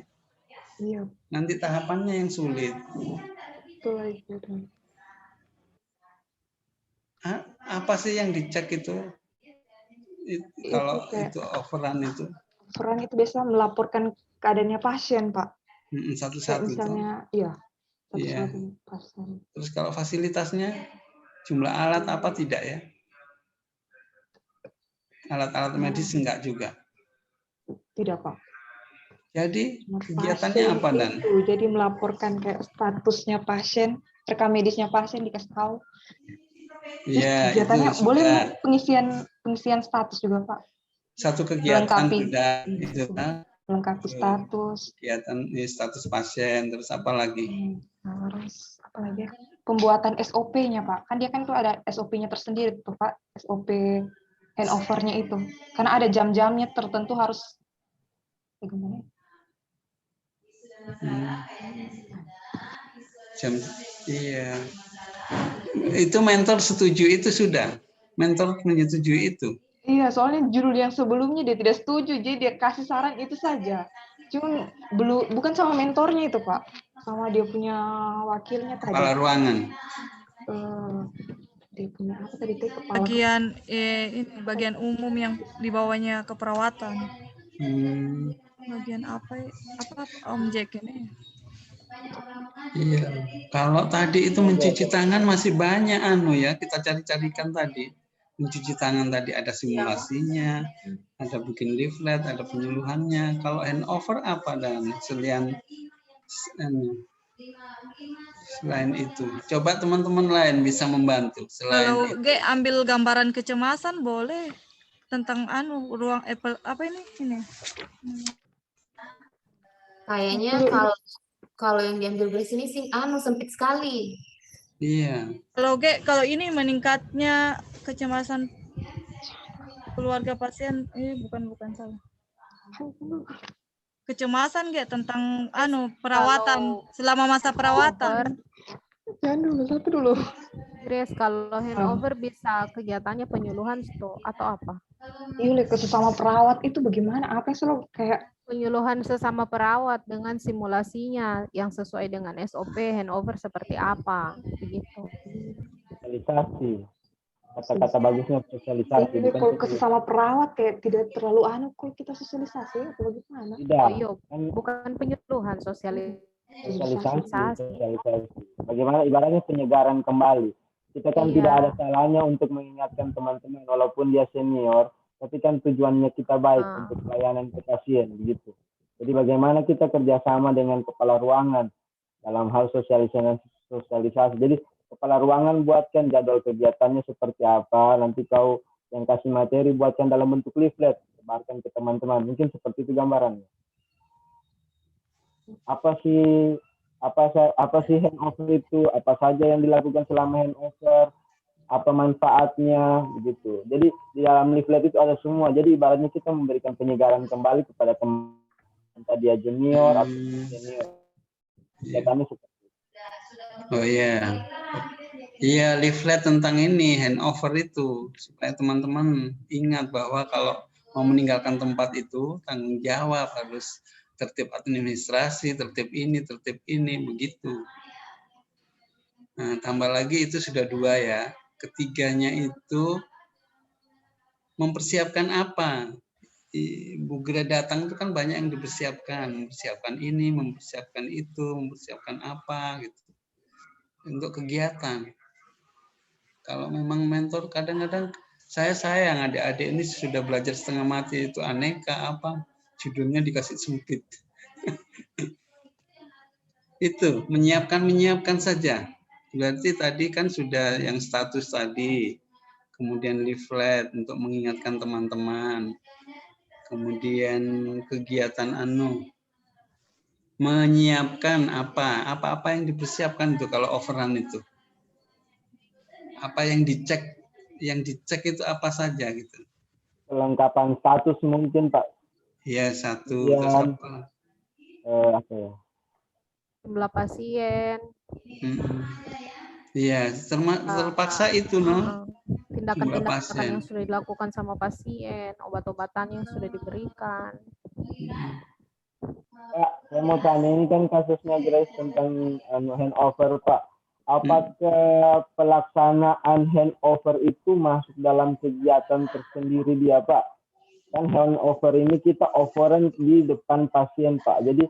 Iya. Nanti tahapannya yang sulit. Betul lagi. Apa sih yang dicek itu? Kalau itu overrun itu? Overrun itu biasa melaporkan keadaannya pasien, Pak. Satu-satu. Misalnya, iya. Satu-satu pasien. Terus kalau fasilitasnya, jumlah alat apa tidak ya? Alat-alat medis enggak juga? Tidak, Pak. Jadi kegiatannya apa Dan? Jadi melaporkan kayak statusnya pasien, rekam medisnya pasien dikasih tahu. Iya, kegiatannya itu boleh pengisian status juga, Pak. Satu kegiatan sudah itu kan? Melengkapi status. Kegiatan status pasien, terus apa lagi? Terus apa lagi? Pembuatan SOP-nya, Pak. Kan dia kan tuh ada SOP-nya tersendiri tuh, Pak. SOP handover-nya itu. Karena ada jam-jamnya tertentu harus bagaimana? Iya. Itu mentor setuju itu sudah. Mentor menyetujui itu. Iya, soalnya judul yang sebelumnya dia tidak setuju, jadi dia kasih saran itu saja. Cuman bukan sama mentornya itu, Pak. Sama dia punya wakilnya tadi. Kepala ruangan. Dia punya apa tadi? Kepala bagian umum yang di bawahnya keperawatan. Bagian apa Om Jack ini? Iya. Kalau tadi itu mencuci tangan masih banyak kita cari-carikan tadi. Mencuci tangan tadi ada simulasinya, ada bikin leaflet, ada penyuluhannya. Kalau handover apa Dan selain itu? Coba teman-teman lain bisa membantu. Kalau ambil gambaran kecemasan boleh tentang ruang apa ini? Kayaknya kalau yang diambil dari sini sih sempit sekali. Iya. Kalau ini meningkatnya kecemasan keluarga pasien, bukan salah. Kecemasan tentang perawatan selama masa perawatan. Jangan dulu. Grace, kalau handover bisa kegiatannya penyuluhan atau apa? Iya, ke sesama perawat itu bagaimana? Apa yang selalu kayak penyuluhan sesama perawat dengan simulasinya yang sesuai dengan SOP handover seperti apa begitu. Realisasi. kata-kata bagusnya sosialisasi. Iya, bukan kalau ke sosialisasi. sesama perawat kayak tidak terlalu kalau kita sosialisasi atau bagaimana? Tidak, Oh iya, kan bukan penyuluhan, sosialisasi. Bagaimana ibaratnya penyegaran kembali. Kita kan tidak ada Iya. salahnya untuk mengingatkan teman-teman walaupun dia senior, tapi kan tujuannya kita baik untuk pelayanan ke pasien begitu. Jadi bagaimana kita kerjasama dengan kepala ruangan dalam hal sosialisasi. Jadi kepala ruangan buatkan jadwal kegiatannya seperti apa, nanti kau yang kasih materi buatkan dalam bentuk leaflet, sebarkan ke teman-teman. Mungkin seperti itu gambarannya. Apa sih handover itu? Apa saja yang dilakukan selama handover? Apa manfaatnya begitu. Jadi di dalam leaflet itu ada semua. Jadi ibaratnya kita memberikan penyegaran kembali kepada teman dia junior atau senior. Ya, kami seperti itu. Oh iya. Iya, leaflet tentang ini handover itu supaya teman-teman ingat bahwa kalau mau meninggalkan tempat itu tanggung jawab, harus tertib administrasi, tertib ini begitu. Nah, tambah lagi itu sudah 2 ya. Ketiganya itu mempersiapkan apa? Bu Gra datang itu kan banyak yang mempersiapkan ini, mempersiapkan itu, mempersiapkan apa gitu untuk kegiatan. Kalau memang mentor kadang-kadang saya sayang adik-adik ini sudah belajar setengah mati itu aneka apa judulnya dikasih sempit. Itu menyiapkan saja. Berarti tadi kan sudah yang status tadi, kemudian leaflet untuk mengingatkan teman-teman, kemudian kegiatan menyiapkan apa yang dipersiapkan itu kalau overrun itu, apa yang dicek itu apa saja gitu. Kelengkapan status mungkin Pak. Iya, satu terus apa? Apa ya? Jumlah pasien. Iya, terpaksa itu Tindakan-tindakan yang sudah dilakukan sama pasien, obat-obatan yang sudah diberikan. Pak, saya mau tanya, ini kan kasusnya Grace tentang handover Pak. Apakah pelaksanaan handover itu masuk dalam kegiatan tersendiri dia Pak? Kan handover ini kita overan di depan pasien Pak. Jadi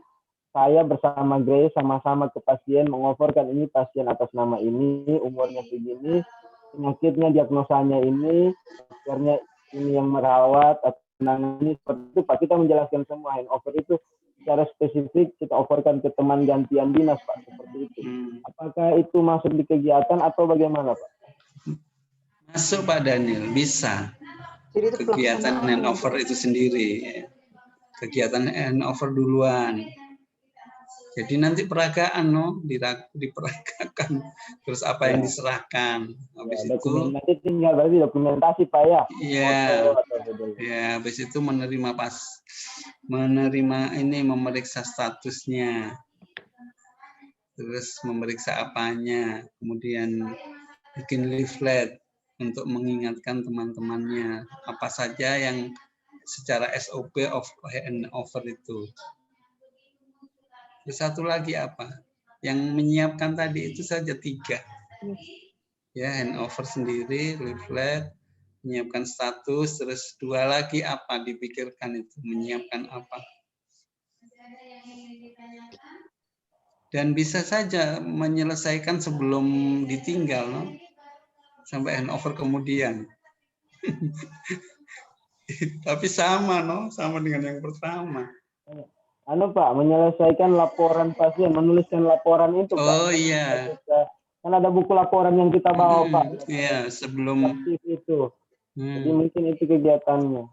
saya bersama Grace sama-sama ke pasien mengoverkan ini pasien atas nama ini, umurnya segini, penyakitnya, diagnosanya ini, dokternya ini yang merawat, atau menangani seperti itu Pak. Kita menjelaskan semua. Handover itu secara spesifik kita overkan ke teman gantian dinas Pak, seperti itu. Apakah itu masuk di kegiatan atau bagaimana Pak? Masuk Pak Daniel, bisa. Jadi kegiatan handover itu sendiri. Kegiatan handover duluan. Jadi nanti peragaan diperagakan, terus apa yang diserahkan. Habis itu nanti tinggal berarti dokumentasi Pak ya. Iya. Ya, habis itu memeriksa statusnya. Terus memeriksa apanya, kemudian bikin leaflet untuk mengingatkan teman-temannya apa saja yang secara SOP of handover itu. Terus satu lagi apa? Yang menyiapkan tadi itu saja 3. Ya, handover sendiri, leaflet, menyiapkan status, terus 2 lagi apa dipikirkan itu, menyiapkan apa. Dan bisa saja menyelesaikan sebelum ditinggal, no? Sampai handover kemudian. Tapi sama, no? Sama dengan yang pertama. Pak, menyelesaikan laporan pasien, menuliskan laporan itu Pak. Oh iya. Kan ada buku laporan yang kita bawa Pak. Iya, sebelum itu. Jadi mungkin itu kegiatannya.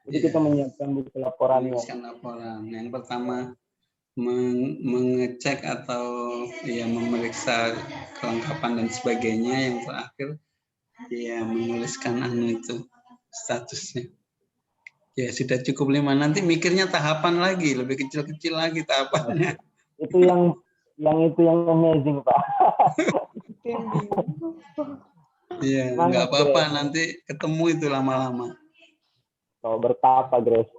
Jadi kita menyiapkan buku laporannya. Menuliskan laporan. Yang pertama mengecek atau ya memeriksa kelengkapan dan sebagainya. Yang terakhir ya menuliskan itu statusnya. Ya sudah cukup 5. Nanti mikirnya tahapan lagi, lebih kecil-kecil lagi tahapannya. Itu yang amazing Pak. Iya, nggak apa-apa, nanti ketemu itu lama-lama. Kalau bertapa Grace.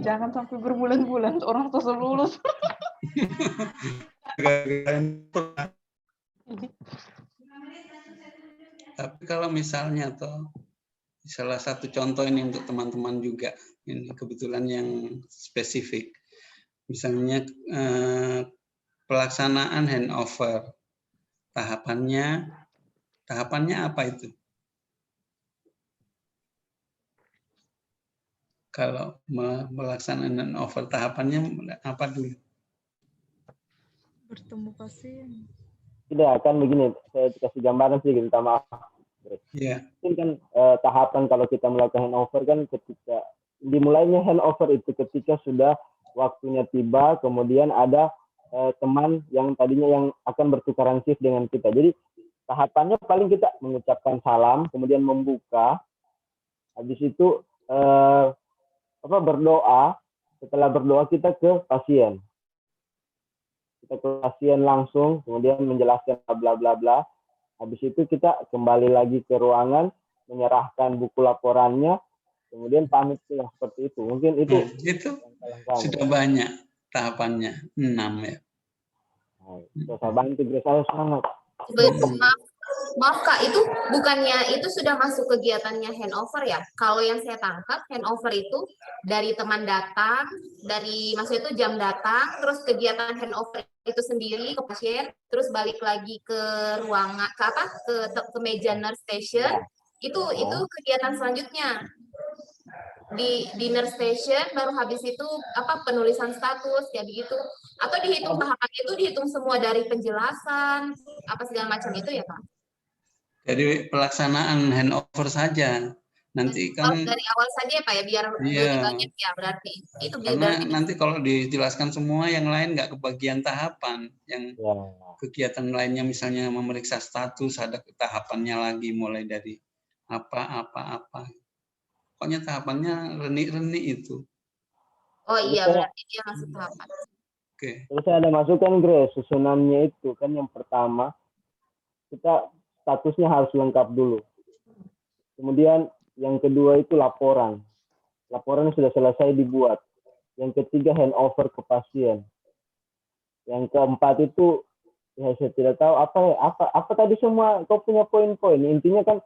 Jangan sampai berbulan-bulan orang terus lulus. Tapi kalau misalnya toh salah satu contoh ini untuk teman-teman juga, ini kebetulan yang spesifik. Misalnya pelaksanaan handover, tahapannya apa itu? Kalau melaksanakan handover, tahapannya apa dulu? Bertemu pasien. Tidak, kan begini, saya kasih gambaran sih, minta maaf. Iya. Mungkin kan tahapan kalau kita melakukan handover kan ketika dimulainya handover itu ketika sudah waktunya tiba, kemudian ada teman yang tadinya yang akan bertukaran shift dengan kita. Jadi tahapannya paling kita mengucapkan salam, kemudian membuka, habis itu berdoa. Setelah berdoa kita ke pasien. Kita ke pasien langsung, kemudian menjelaskan bla bla bla. Habis itu kita kembali lagi ke ruangan, menyerahkan buku laporannya, kemudian pamit yang seperti itu. Mungkin itu sudah banyak tahapannya, 6 ya. Saya bantu, saya sangat. Maaf Kak, itu bukannya itu sudah masuk kegiatannya handover ya? Kalau yang saya tangkap, handover itu dari teman datang, maksudnya itu jam datang, terus kegiatan handover itu sendiri ke pasien, terus balik lagi ke ruangan, ke meja nurse station, itu kegiatan selanjutnya. Di nurse station baru habis itu penulisan status kayak begitu, atau dihitung tahapannya itu dihitung semua dari penjelasan segala macam itu ya Pak? Jadi pelaksanaan handover saja. Nanti kan dari awal saja ya Pak ya, biar lebih banyak ya berarti. Itu karena nanti kalau dijelaskan semua yang lain nggak kebagian tahapan. Yang kegiatan lainnya misalnya memeriksa status, ada tahapannya lagi mulai dari apa. Pokoknya tahapannya reni itu. Oh iya, berarti dia masuk tahapan. Oke. Terus ada masukan Grace, susunannya itu kan yang pertama kita statusnya harus lengkap dulu. Kemudian yang kedua itu laporan. Laporan sudah selesai dibuat. Yang ketiga handover ke pasien. Yang keempat itu ya saya tidak tahu apa tadi semua kau punya poin-poin. Intinya kan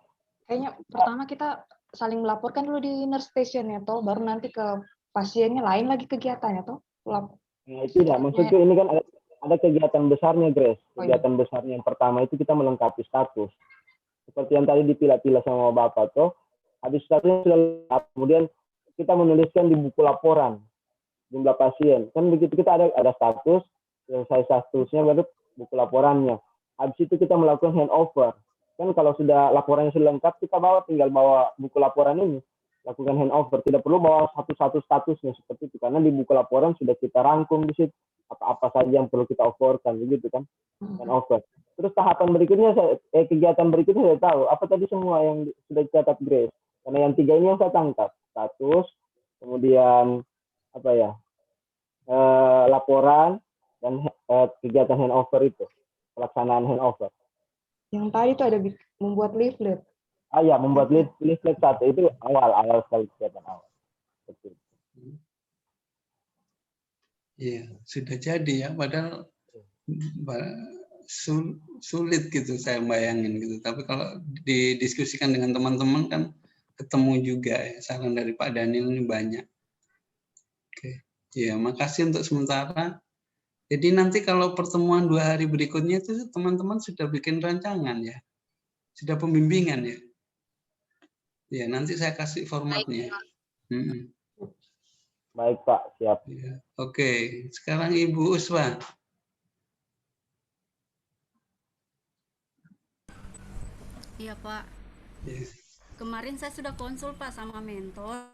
kayaknya pertama kita saling melaporkan dulu di nurse station ya toh, baru nanti ke pasiennya lain lagi kegiatannya toh. Nah, tidak, maksudnya ini kan ada kegiatan besarnya, Grace. Kegiatan besarnya yang pertama itu kita melengkapi status. Seperti yang tadi dipilah-pilah sama Bapak toh. Habis statusnya sudah lengkap, kemudian kita menuliskan di buku laporan jumlah pasien. Kan begitu kita ada status, selesai statusnya baru buku laporannya. Habis itu kita melakukan handover. Kan kalau sudah laporannya sudah lengkap, kita tinggal bawa buku laporan ini, lakukan handover. Tidak perlu bawa satu-satu statusnya seperti itu, karena di buku laporan sudah kita rangkum di situ apa saja yang perlu kita oporkan, begitu kan, handover. Terus tahapan berikutnya, kegiatan berikutnya saya tahu apa tadi semua yang sudah dicatat Grace. Karena yang 3 ini yang saya tangkap, status, kemudian laporan dan kegiatan handover itu, pelaksanaan handover. Yang tadi itu ada membuat leaflet. Ya, membuat leaflet 1 itu awal sekali kegiatan awal. Betul. Iya, sudah jadi ya, padahal sulit gitu saya bayangin gitu. Tapi kalau didiskusikan dengan teman-teman kan ketemu juga ya, saran dari Pak Daniel ini banyak. Oke, ya makasih untuk sementara. Jadi nanti kalau pertemuan 2 hari berikutnya itu teman-teman sudah bikin rancangan ya, sudah pembimbingan ya. Ya nanti saya kasih formatnya. Baik Pak, siap. Ya, oke, sekarang Ibu Uswa. Iya Pak. Ya. Kemarin saya sudah konsul Pak sama mentor.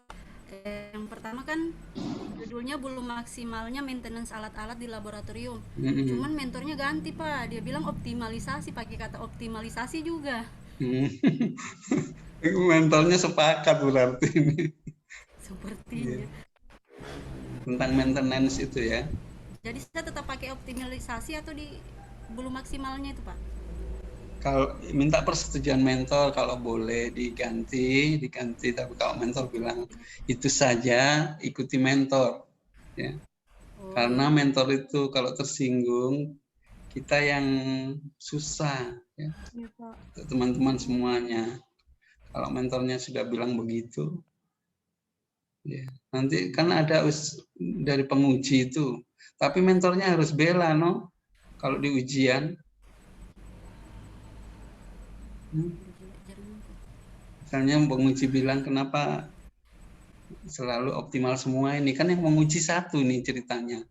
Yang pertama kan judulnya belum maksimalnya maintenance alat-alat di laboratorium. Cuman mentornya ganti Pak. Dia bilang optimalisasi, pakai kata optimalisasi juga. Mentornya sepakat berarti ini. Sepertinya. Tentang maintenance itu ya. Jadi saya tetap pakai optimalisasi atau belum maksimalnya itu Pak? Kalau minta persetujuan mentor, kalau boleh diganti, tapi kalau mentor bilang itu saja, ikuti mentor ya. Karena mentor itu kalau tersinggung kita yang susah ya. Iya, Pak. Untuk teman-teman semuanya. Kalau mentornya sudah bilang begitu, ya, nanti kan ada dari penguji itu, tapi mentornya harus bela, no? Kalau di ujian, misalnya penguji bilang kenapa selalu optimal semua ini, kan yang menguji satu nih ceritanya.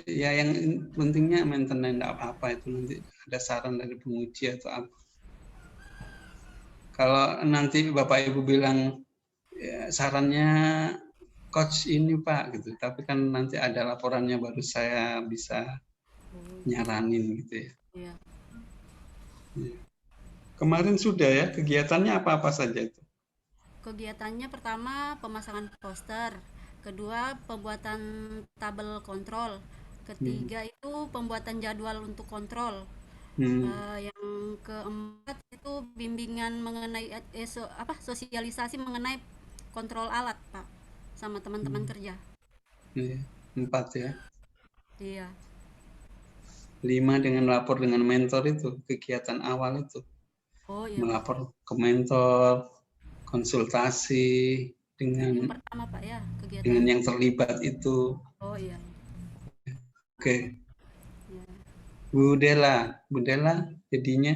Ya yang pentingnya maintenance, enggak apa-apa itu, nanti ada saran dari penguji atau apa. Kalau nanti Bapak Ibu bilang ya, sarannya coach ini Pak gitu, tapi kan nanti ada laporannya baru saya bisa nyaranin gitu ya. Iya. Ya. Kemarin sudah ya, kegiatannya apa-apa saja itu? Kegiatannya pertama pemasangan poster, kedua pembuatan tabel kontrol, ketiga itu pembuatan jadwal untuk kontrol, yang keempat itu bimbingan mengenai sosialisasi mengenai kontrol alat Pak sama teman-teman kerja. 4 ya. Iya. 5 dengan lapor dengan mentor itu, kegiatan awal itu. Oh iya. Melapor ke mentor, konsultasi dengan yang pertama Pak ya, kegiatan dengan yang terlibat itu. Oh iya. Oke. Ya. Bu Dela jadinya?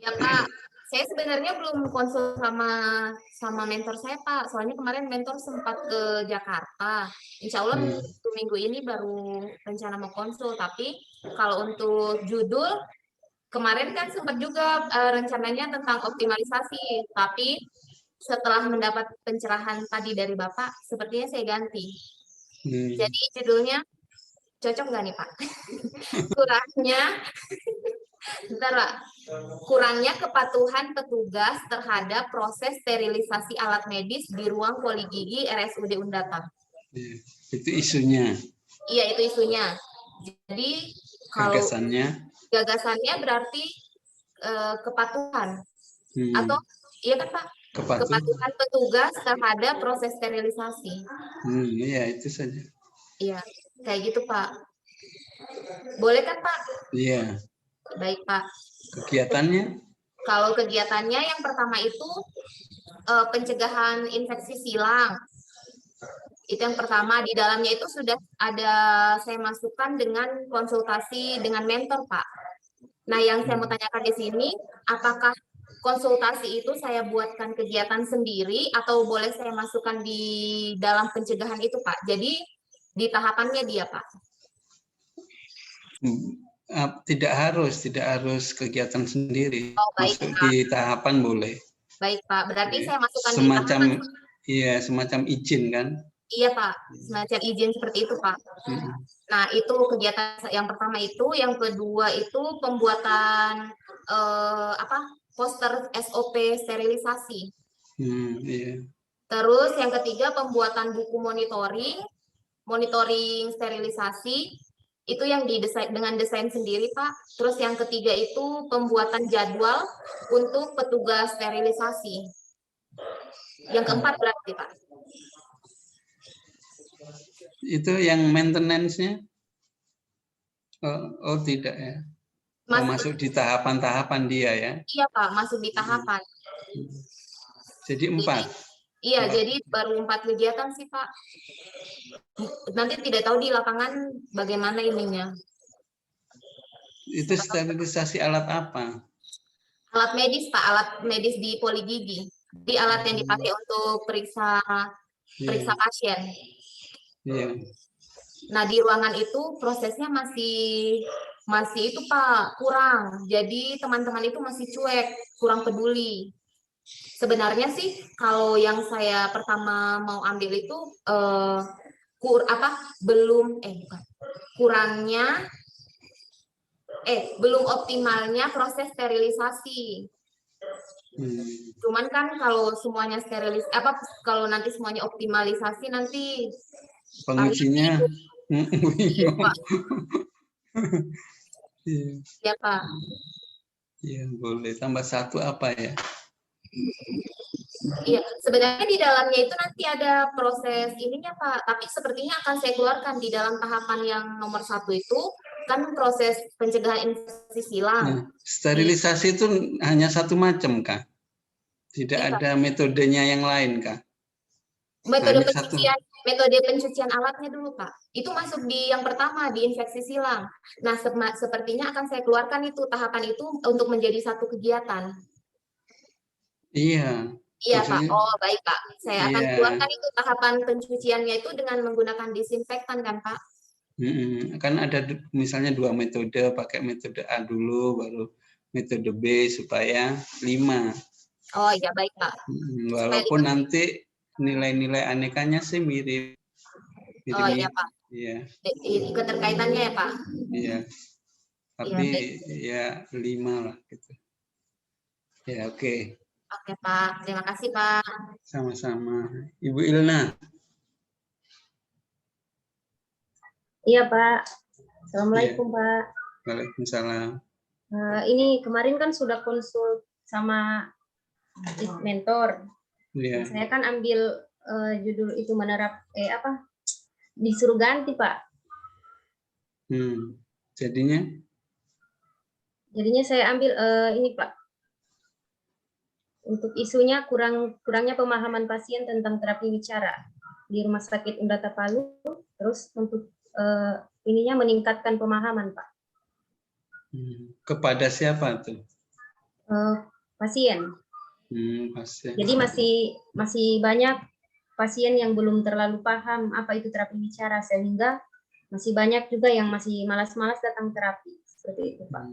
Ya Pak, saya sebenarnya belum konsul sama mentor saya Pak. Soalnya kemarin mentor sempat ke Jakarta. Insya Allah minggu ini baru rencana mau konsul. Tapi kalau untuk judul kemarin kan sempat juga rencananya tentang optimalisasi. Tapi setelah mendapat pencerahan tadi dari Bapak, sepertinya saya ganti. Jadi judulnya cocok nggak nih Pak? Kurangnya kepatuhan petugas terhadap proses sterilisasi alat medis di ruang poligigi RSUD Undata. Itu isunya. Iya, itu isunya. Jadi kalau gagasannya berarti kepatuhan atau iya kan Pak? Kepatuhan petugas terhadap proses sterilisasi. Iya, itu saja. Iya, kayak gitu Pak. Boleh kan Pak? Iya. Baik Pak. Kegiatannya? Kalau kegiatannya yang pertama itu pencegahan infeksi silang. Itu yang pertama, di dalamnya itu sudah ada saya masukkan dengan konsultasi dengan mentor Pak. Nah yang saya mau tanyakan di sini, apakah konsultasi itu saya buatkan kegiatan sendiri atau boleh saya masukkan di dalam pencegahan itu Pak? Jadi di tahapannya dia Pak. Tidak harus kegiatan sendiri. Oh, baik, masuk di tahapan boleh. Baik Pak, berarti saya masukkan semacam di tahapan. Iya, semacam izin kan? Iya Pak, semacam izin seperti itu Pak. Nah itu kegiatan yang pertama itu, yang kedua itu pembuatan poster SOP sterilisasi. Iya. Terus yang ketiga pembuatan buku monitoring sterilisasi. Itu yang didesain dengan desain sendiri Pak. Terus yang ketiga itu pembuatan jadwal untuk petugas sterilisasi. Yang keempat berarti Pak. Itu yang maintenance-nya? Oh tidak ya. Masuk di tahapan-tahapan dia ya? Iya Pak, masuk di tahapan. Jadi 4? Iya, jadi baru 4 kegiatan sih Pak. Nanti tidak tahu di lapangan bagaimana ininya. Itu sterilisasi alat apa? Alat medis Pak, alat medis di poligigi. Di alat yang dipakai untuk periksa pasien. Iya. Nah di ruangan itu prosesnya masih itu Pak, kurang. Jadi teman-teman itu masih cuek, kurang peduli. Sebenarnya sih kalau yang saya pertama mau ambil itu belum optimalnya proses sterilisasi. Cuman kan kalau semuanya kalau nanti semuanya optimalisasi nanti pengujinya ya Pak. Iya boleh, tambah 1 apa ya? Iya, sebenarnya di dalamnya itu nanti ada proses ininya Pak, tapi sepertinya akan saya keluarkan di dalam tahapan yang nomor 1 itu kan proses pencegahan infeksi silang. Nah, sterilisasi itu hanya satu macam kah? Tidak Iya. ada metodenya yang lain kah? Metode Hanya satu. metode pencucian alatnya dulu Pak. Itu masuk di yang pertama di infeksi silang. Nah, sepertinya akan saya keluarkan itu tahapan itu untuk menjadi satu kegiatan. Iya. Iya Pak. Maksudnya, Oh baik Pak. Saya akan iya. keluarkan itu tahapan pencuciannya itu dengan menggunakan disinfektan kan Pak? Kan ada misalnya 2 metode, pakai metode A dulu, baru metode B supaya 5. Oh iya baik Pak. Walaupun nanti nilai-nilai anekanya sih mirip. Oh iya Pak. Iya. Keterkaitannya ya Pak. Iya. Tapi ya 5 lah gitu. Ya oke. Oke Pak. Terima kasih Pak. Sama-sama. Ibu Ilna. Iya Pak. Assalamualaikum Pak. Waalaikumsalam. Ini kemarin kan sudah konsul sama mentor. Iya. Saya kan ambil judul itu disuruh ganti Pak. Jadinya saya ambil ini Pak. Untuk isunya kurangnya pemahaman pasien tentang terapi bicara di Rumah Sakit Undata Palu. Terus untuk ininya meningkatkan pemahaman Pak. Kepada siapa tuh? Pasien. Pasien. Jadi masih banyak pasien yang belum terlalu paham apa itu terapi bicara, sehingga masih banyak juga yang masih malas-malas datang terapi, seperti itu Pak.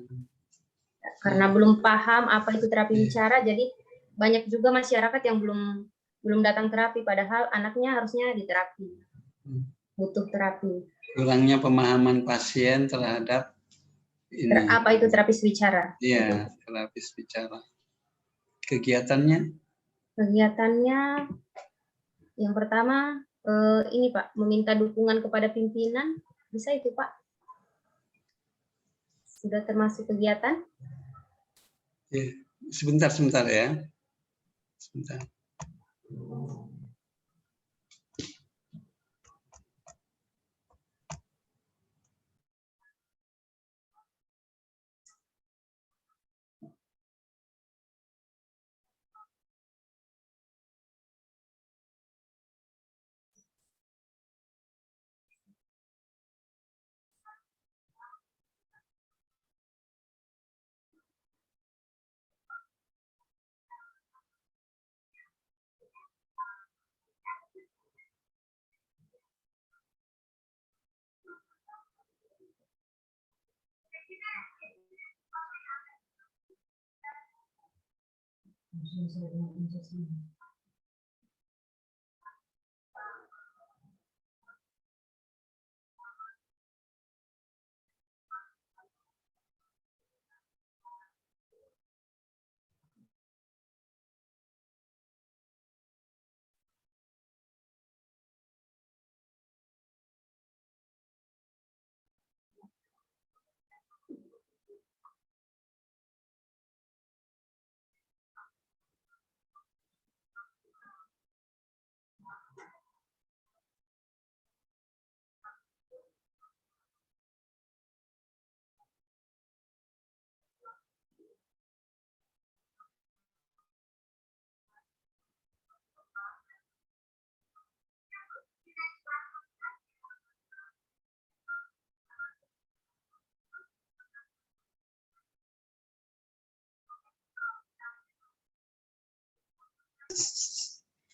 Karena belum paham apa itu terapi bicara, jadi banyak juga masyarakat yang belum datang terapi, padahal anaknya harusnya diterapi, butuh terapi. Kurangnya pemahaman pasien terhadap ini. Apa itu terapis bicara? Iya, terapis bicara. Kegiatannya? Kegiatannya yang pertama ini Pak, meminta dukungan kepada pimpinan, bisa itu Pak? Sudah termasuk kegiatan? Ya, sebentar ya. Sebentar.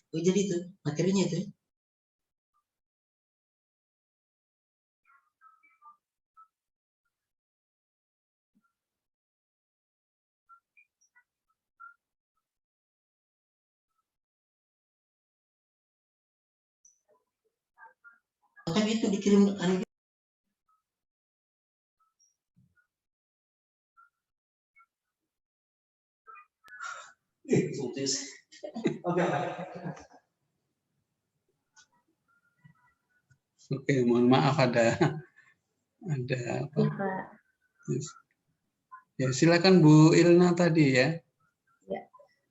Oh, jadi itu materinya itu. Tapi itu dikirim Oke, mohon maaf ada apa? Ya, silakan Bu Ilna tadi ya. Ya.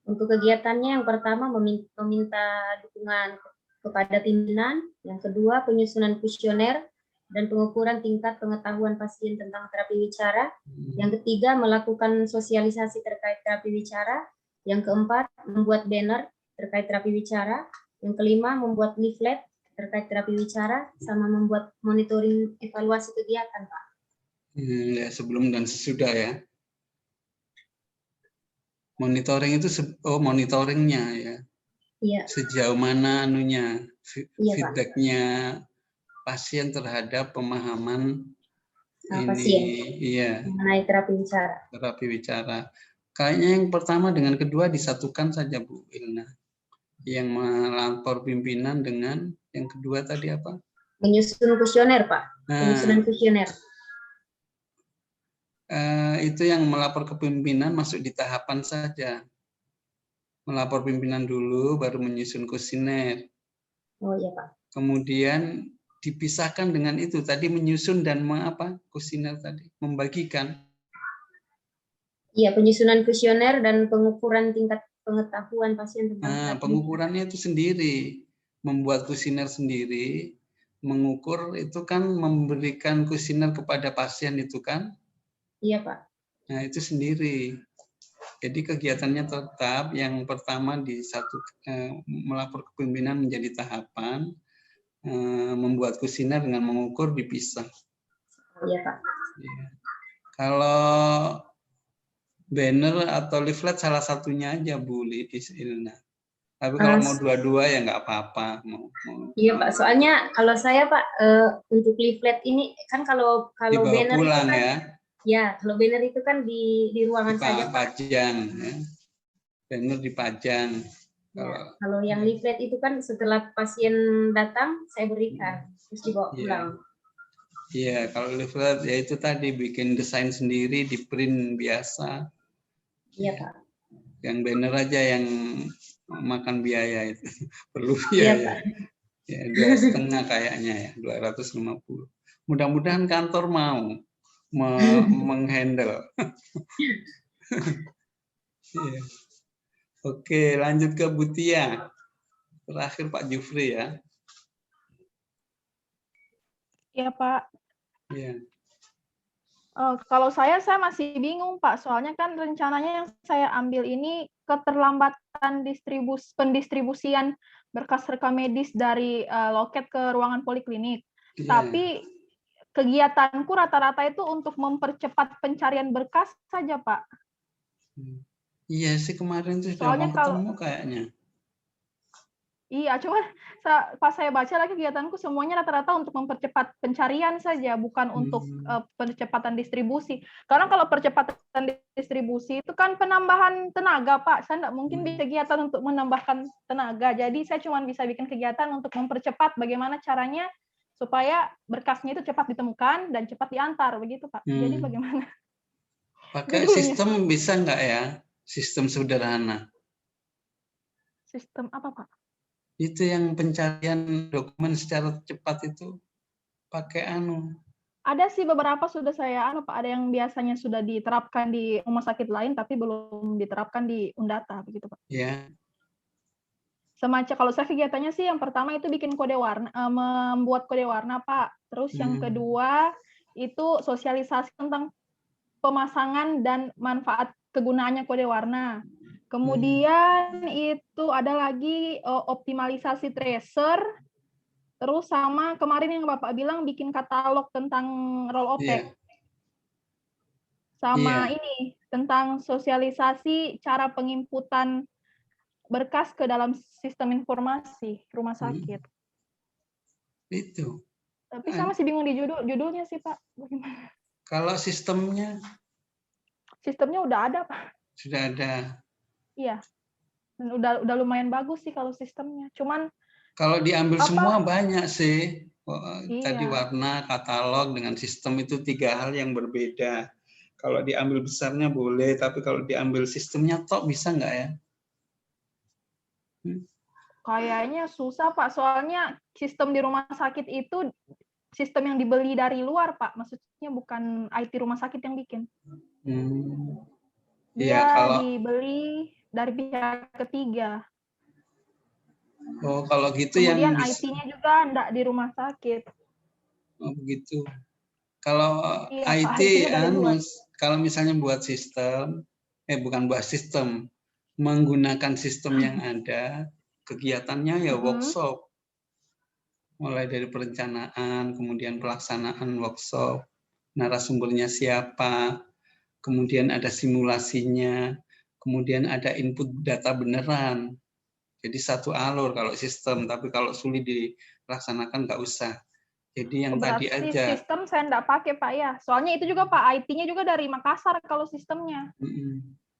Untuk kegiatannya yang pertama meminta dukungan kepada pimpinan, yang kedua penyusunan kuesioner dan pengukuran tingkat pengetahuan pasien tentang terapi wicara, yang ketiga melakukan sosialisasi terkait terapi wicara, yang keempat membuat banner terkait terapi wicara, yang kelima membuat leaflet terkait terapi wicara, sama membuat monitoring evaluasi kegiatan, Pak. Ya, sebelum dan sesudah ya. Monitoring itu monitoringnya ya. Iya. Sejauh mana anunya Iya, feedbacknya pasien terhadap pemahaman ini, pasien. Iya. Mengenai terapi wicara. Terapi wicara. Kayaknya yang pertama dengan kedua disatukan saja Bu Ilna. Yang melapor pimpinan dengan yang kedua tadi apa? Menyusun kuesioner, Pak. Penyusunan kuesioner. Itu yang melapor ke pimpinan masuk di tahapan saja. Melapor pimpinan dulu, baru menyusun kuesioner. Oh iya Pak. Kemudian dipisahkan dengan itu tadi menyusun dan kuesioner tadi membagikan. Iya, penyusunan kuesioner dan pengukuran tingkat pengetahuan pasien tentang pengukurannya itu sendiri, membuat kuesioner sendiri, mengukur itu kan memberikan kuesioner kepada pasien itu kan. Iya Pak. Nah itu sendiri. Jadi kegiatannya tetap yang pertama melapor ke pimpinan menjadi tahapan, membuat kuesioner dengan mengukur dipisah. Iya Pak. Ya. Kalau banner atau leaflet salah satunya aja Bu Ilna. Tapi kalau mau dua-dua ya nggak apa-apa. Iya Pak, soalnya kalau saya Pak untuk leaflet ini kan kalau banner pulang itu kan, ya. Ya, kalau banner itu kan di ruangan saja Pak. Pajang, ya. Banner dipajang. Ya, kalau yang leaflet itu kan setelah pasien datang saya berikan terus dibawa pulang. Iya, kalau leaflet ya itu tadi bikin desain sendiri, di print biasa. Iya Pak. Yang banner aja yang makan biaya itu perlu biaya. Ya, 2,5 kayaknya ya, 250. Mudah-mudahan kantor mau menghandle. Ya. Oke, lanjut ke Butia. Terakhir Pak Jufri ya. Iya Pak. Ya. Kalau saya masih bingung Pak, soalnya kan rencananya yang saya ambil ini keterlambatan pendistribusian berkas rekam medis dari loket ke ruangan poliklinik. Tapi kegiatanku rata-rata itu untuk mempercepat pencarian berkas saja Pak. Iya sih kemarin tuh sudah mau ketemu kayaknya. Iya, cuman pas saya baca lagi kegiatanku semuanya rata-rata untuk mempercepat pencarian saja, bukan untuk percepatan distribusi. Karena kalau percepatan distribusi itu kan penambahan tenaga, Pak. Saya tidak mungkin bisa kegiatan untuk menambahkan tenaga. Jadi saya cuma bisa bikin kegiatan untuk mempercepat bagaimana caranya supaya berkasnya itu cepat ditemukan dan cepat diantar, begitu Pak. Jadi bagaimana? Pakai sistem bisa nggak ya? Sistem sederhana. Sistem apa Pak? Itu yang pencarian dokumen secara cepat itu pakai Ada sih beberapa sudah saya Pak, ada yang biasanya sudah diterapkan di rumah sakit lain tapi belum diterapkan di Undata begitu Pak. Ya. Semacam kalau saya kegiatannya sih yang pertama itu bikin kode warna, membuat kode warna Pak. Terus yang kedua itu sosialisasi tentang pemasangan dan manfaat kegunaannya kode warna. Kemudian itu ada lagi optimalisasi tracer, terus sama kemarin yang Bapak bilang bikin katalog tentang roll OPEC. Sama ini tentang sosialisasi cara penginputan berkas ke dalam sistem informasi rumah sakit. Itu. Tapi saya masih bingung di judulnya sih Pak. Bagaimana? Kalau sistemnya? Sistemnya udah ada Pak. Sudah ada. Iya, udah lumayan bagus sih kalau sistemnya. Cuman kalau diambil semua banyak sih. Tadi iya. warna, katalog dengan sistem itu 3 hal yang berbeda. Kalau diambil besarnya boleh, tapi kalau diambil sistemnya tok bisa nggak ya? Kayaknya susah Pak. Soalnya sistem di rumah sakit itu sistem yang dibeli dari luar Pak. Maksudnya bukan IT rumah sakit yang bikin. Dia kalau dibeli dari pihak ketiga. Oh, kalau gitu Kemudian yang IT-nya juga enggak di rumah sakit. Oh, begitu. Kalau Iya, Pak, IT, IT-nya udah dibuat. kalau misalnya buat sistem, bukan buat sistem, menggunakan sistem yang ada, kegiatannya ya workshop. Mulai dari perencanaan, kemudian pelaksanaan workshop, narasumbernya siapa, kemudian ada simulasinya, kemudian ada input data beneran. Jadi satu alur kalau sistem, tapi kalau sulit dilaksanakan nggak usah. Jadi yang tadi Berarti aja. sistem saya enggak pakai, Pak, ya. Soalnya itu juga, Pak, IT-nya juga dari Makassar kalau sistemnya.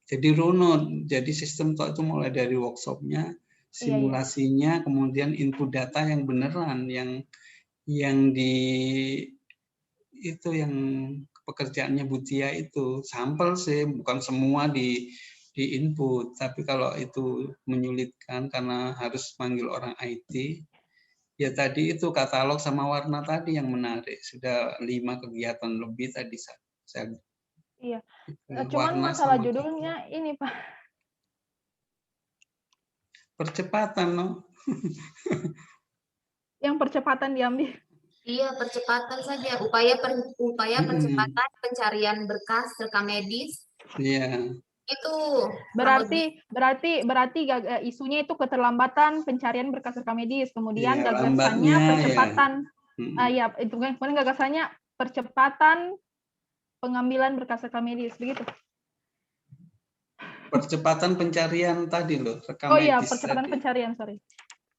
Jadi runut. Jadi sistem itu mulai dari workshopnya, simulasinya, kemudian input data yang beneran, yang pekerjaannya Butia itu sampel sih, bukan semua di input. Tapi kalau itu menyulitkan karena harus manggil orang IT, ya tadi itu katalog sama warna tadi yang menarik. Sudah 5 kegiatan lebih tadi saya. Iya. Cuman masalah judulnya ini, Pak. Percepatan, no? Yang percepatan diambil. Iya, percepatan saja. Upaya percepatan pencarian berkas rekam medis. Iya. Itu berarti isunya itu keterlambatan pencarian berkas rekam medis, kemudian ya, gagasannya percepatan itu kan kemudian gagasannya percepatan pengambilan berkas rekam medis, begitu. Percepatan pencarian tadi loh, rekam medis. Oh iya, percepatan tadi. Pencarian, sorry.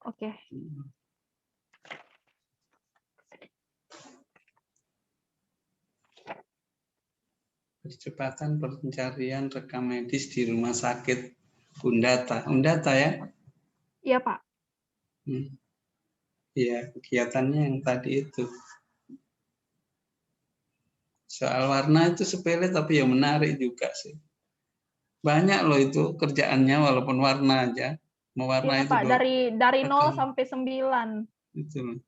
Oke. Percepatan pencarian rekam medis di rumah sakit Undata ya? Iya, Pak. Iya, kegiatannya yang tadi itu. Soal warna itu sepele tapi ya menarik juga sih. Banyak loh itu kerjaannya walaupun warna aja. Mewarna itu Pak, dari 0 sampai 9. Itu.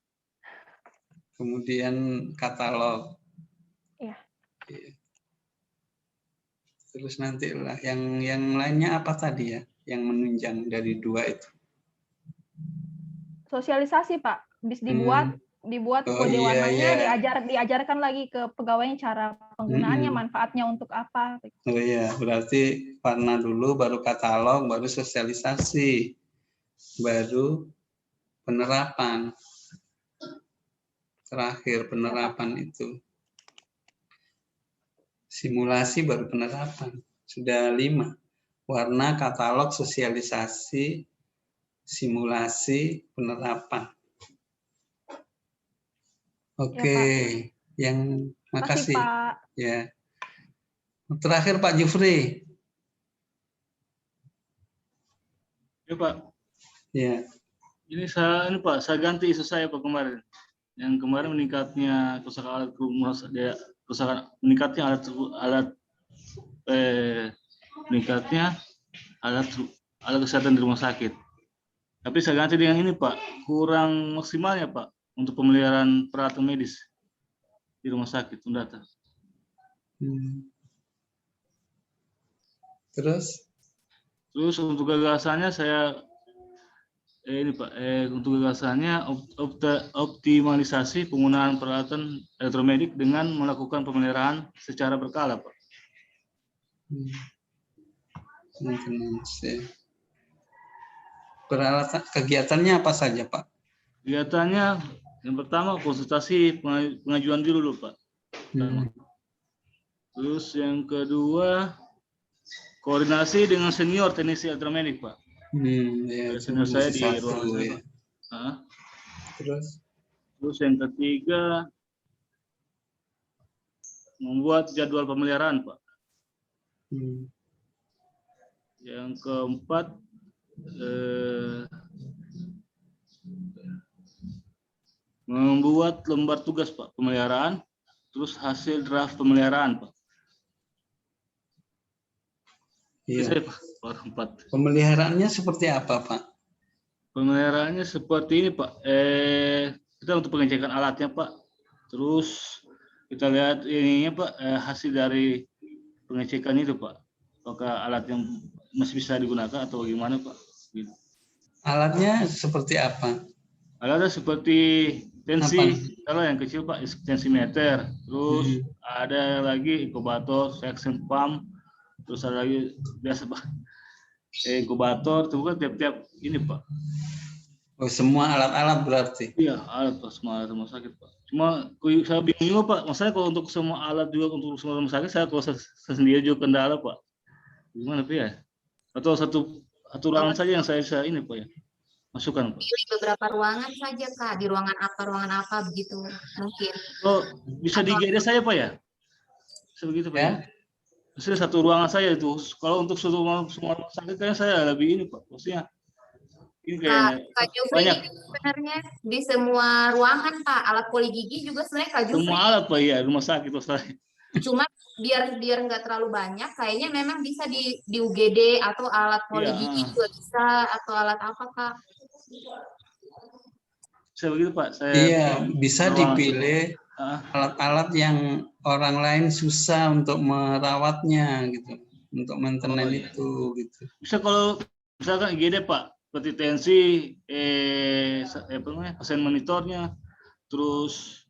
Kemudian katalog. Iya. Terus nanti lah yang lainnya apa tadi ya? Yang menunjang dari 2 itu. Sosialisasi, Pak. Bis dibuat kode warnanya, diajarkan lagi ke pegawainya cara penggunaannya, manfaatnya untuk apa. Oh iya, berarti warna dulu, baru katalog, baru sosialisasi, baru penerapan. Terakhir penerapan itu. Simulasi baru penerapan. Sudah 5. Warna, katalog, sosialisasi, simulasi, penerapan. Oke, yang makasih. Pak. Ya. Terakhir Pak Jufri. Ya Pak. Ya. Ini Pak, saya ganti isu saya Pak kemarin. Yang kemarin meningkatnya kerusakan alat kesehatan di rumah sakit. Tapi saya ganti dengan ini Pak, kurang maksimalnya Pak untuk pemeliharaan peralatan medis di rumah sakit Undata. Terus untuk gagasannya saya ini Pak, untuk gagasannya optimalisasi penggunaan peralatan elektromedik dengan melakukan pemeliharaan secara berkala Pak. Peralatan kegiatannya apa saja Pak? Kegiatannya yang pertama konsultasi pengajuan dulu Pak. Terus yang kedua koordinasi dengan senior teknisi elektromedik Pak. Ya, senior saya di ruangan saya Pak. Terus yang ketiga membuat jadwal pemeliharaan Pak. Yang keempat membuat lembar tugas Pak pemeliharaan, terus hasil draft pemeliharaan Pak. Iya. Pemeliharaannya seperti apa Pak? Pemeliharaannya seperti ini Pak. Kita untuk pengecekan alatnya Pak. Terus kita lihat ininya Pak, hasil dari pengecekan itu Pak. Apakah alat yang masih bisa digunakan atau bagaimana Pak? Gitu. Alatnya seperti apa? Alatnya seperti tensi, kalau yang kecil Pak, tensimeter, terus ada lagi inkubator, suction pump, terus ada lagi biasa Pak, inkubator, itu kan tiap-tiap ini Pak. Oh, semua alat-alat berarti? Iya, alat Pak, semua alat rumah sakit Pak. Cuma saya bingung juga Pak, maksudnya kalau untuk semua alat juga untuk semua rumah sakit, saya kalau saya sendiri juga kendala Pak. Gimana Pak ya? Atau satu ruangan saja yang saya bisa ini Pak ya? Masukkan Pak. Pilih beberapa ruangan saja Kak, di ruangan apa begitu mungkin. Oh, bisa di GD saya Pak ya? Sebegitu Pak ya? Maksudnya satu ruangan saya itu. Kalau untuk semua rumah sakit kayaknya saya lebih ini Pak. Maksudnya ini kayaknya Kak Jufri banyak. ini sebenarnya di semua ruangan Pak, alat poligigi juga sebenarnya Kak Jufri. Semua alat Pak ya, rumah sakit Pak. Cuma biar nggak terlalu banyak, kayaknya memang bisa di UGD atau alat poligigi juga bisa, atau alat apa Kak? Saya begitu Pak. Iya, bisa dipilih alat-alat yang orang lain susah untuk merawatnya gitu, untuk maintenance itu gitu. Bisa kalau misalkan IGD Pak, seperti tensi, pasien monitornya, terus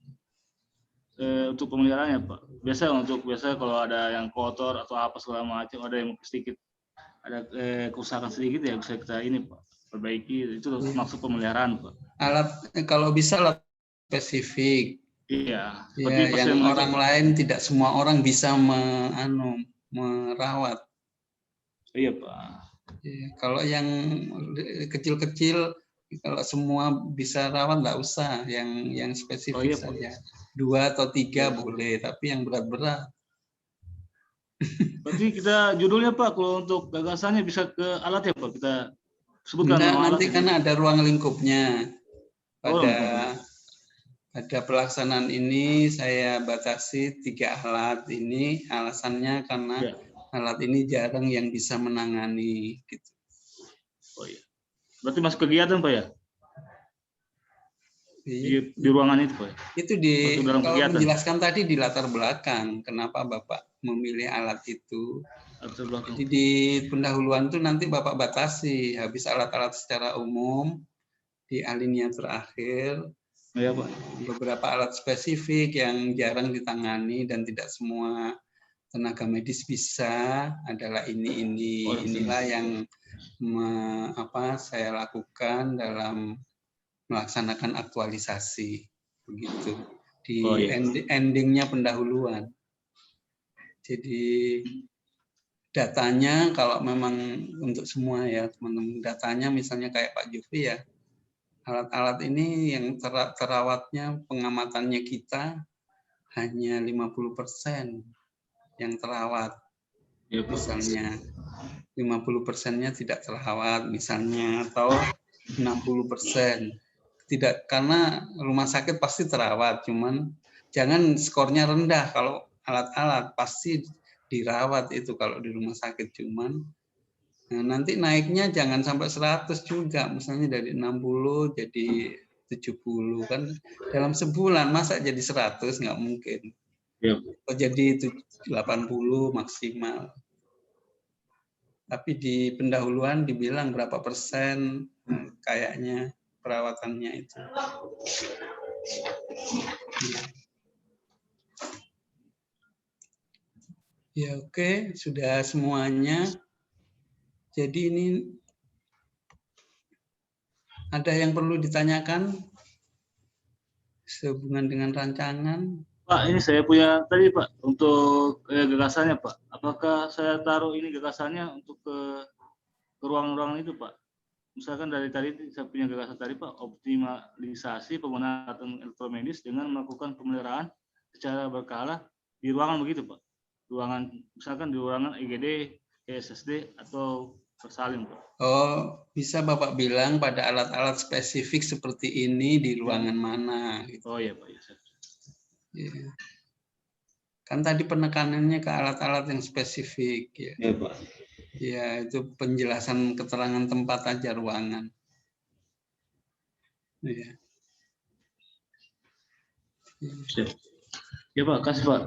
untuk pemeliharaannya Pak. Biasa kalau ada yang kotor atau apa segala macam, ada yang sedikit ada kerusakan sedikit ya bisa kita ini Pak perbaiki, itu maksud pemeliharaan Pak. Alat kalau bisa alat spesifik. Iya. Ya, yang orang lain tidak semua orang bisa merawat. Iya Pak. Ya, kalau yang kecil-kecil, kalau semua bisa rawat nggak usah, yang spesifik saja. 2 atau 3 boleh, tapi yang berat-berat. Berarti kita judulnya Pak, kalau untuk gagasannya bisa ke alat ya Pak, kita sebutkan. Nanti kan ada ruang lingkupnya. Pada pelaksanaan ini saya batasi 3 alat ini, alasannya karena alat ini jarang yang bisa menangani. Gitu. Oh iya. Berarti masuk kegiatan Pak ya? Di ruangan itu Pak? Itu kalau menjelaskan tadi di latar belakang, kenapa Bapak memilih alat itu. Jadi di pendahuluan itu nanti Bapak batasi, habis alat-alat secara umum, di alinea terakhir, ya, Pak. Beberapa alat spesifik yang jarang ditangani dan tidak semua tenaga medis bisa adalah inilah yang saya lakukan dalam melaksanakan aktualisasi begitu di endingnya pendahuluan. Jadi datanya kalau memang untuk semua ya teman-teman, datanya misalnya kayak Pak Jufri ya, alat-alat ini yang terawatnya pengamatannya kita hanya 50% yang terawat. Misalnya 50%-nya tidak terawat misalnya, atau 60%. Tidak, karena rumah sakit pasti terawat, cuman jangan skornya rendah. Kalau alat-alat pasti dirawat itu kalau di rumah sakit, cuman nanti naiknya jangan sampai 100 juga, misalnya dari 60 jadi 70 kan dalam sebulan, masa jadi 100 nggak mungkin. Atau jadi 80 maksimal. Tapi di pendahuluan dibilang berapa persen kayaknya perawatannya itu. Ya oke, sudah semuanya. Jadi ini ada yang perlu ditanyakan sehubungan dengan rancangan? Pak, ini saya punya tadi Pak, untuk gagasannya Pak. Apakah saya taruh ini gagasannya untuk ke ruang-ruangan itu Pak? Misalkan dari tadi saya punya gagasan tadi Pak, optimalisasi penggunaan elektromedis dengan melakukan pemeliharaan secara berkala di ruangan begitu Pak. Ruangan, misalkan di ruangan IGD, SSD atau bersalin Pak. Oh, bisa Bapak bilang pada alat-alat spesifik seperti ini di ruangan mana? Gitu. Oh iya Pak, ya. Ya. Kan tadi penekanannya ke alat-alat yang spesifik ya. Ya Pak. Ya, itu penjelasan keterangan tempat aja ruangan. Ya. Ya Pak, kasih Pak.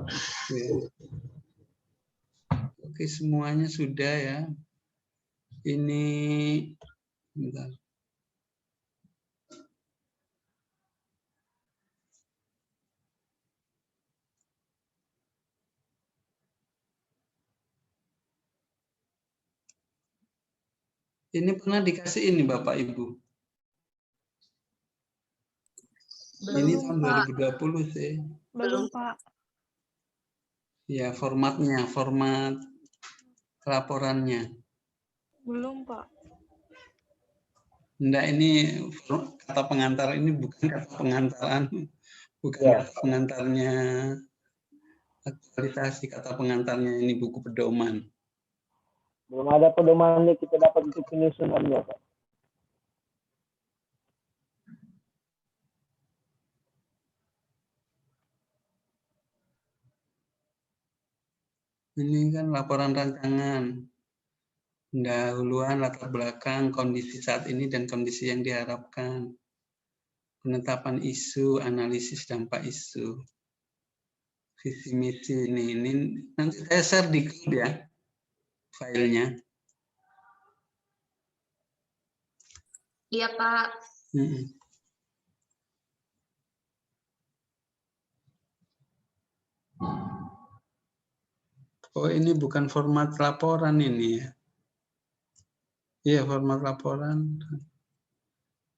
Ya. Oke, semuanya sudah ya. Ini, bentar. Ini pernah dikasih ini Bapak Ibu. Ini tahun 2020 sih. Belum, Pak. Ya, formatnya, format laporannya. Belum, Pak. Enggak, ini kata pengantar ini bukan kata pengantaran, bukan kata pengantarnya aktualisasi, kata pengantarnya ini buku pedoman. Belum ada pedomannya kita dapat untuk penyusunannya, Pak. Ini kan laporan rancangan, pendahuluan, latar belakang, kondisi saat ini dan kondisi yang diharapkan, penetapan isu, analisis dampak isu, visi misi ini nanti saya share di grup ya filenya. Iya, Pak. Oh, ini bukan format laporan ini ya. Iya, format laporan.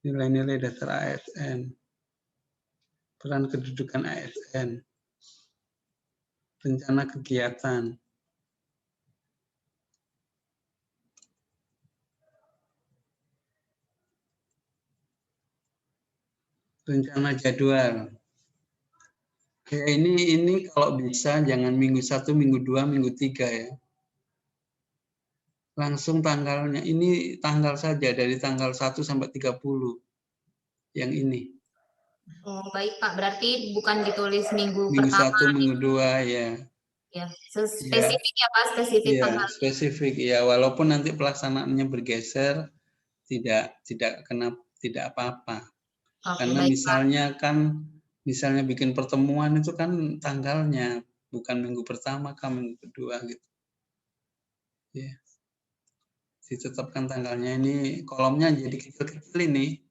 Nilai-nilai dasar ASN. Peran kedudukan ASN. Rencana kegiatan. Rencana jadwal. Ya, ini kalau bisa jangan minggu 1, minggu 2, minggu 3 ya. Langsung tanggalnya, ini tanggal saja dari tanggal 1 sampai 30. Yang ini. Oh, baik, Pak. Berarti bukan ditulis minggu Minggu pertama. 1, minggu 2 ya. Ya, spesifik ya, Pak, spesifik ya, tanggal. spesifik ya, walaupun nanti pelaksanaannya bergeser tidak apa-apa. Karena baik, misalnya bikin pertemuan itu kan tanggalnya bukan minggu pertama kan minggu kedua gitu. Ya. Ditetapkan tanggalnya, ini kolomnya jadi kecil-kecil ini.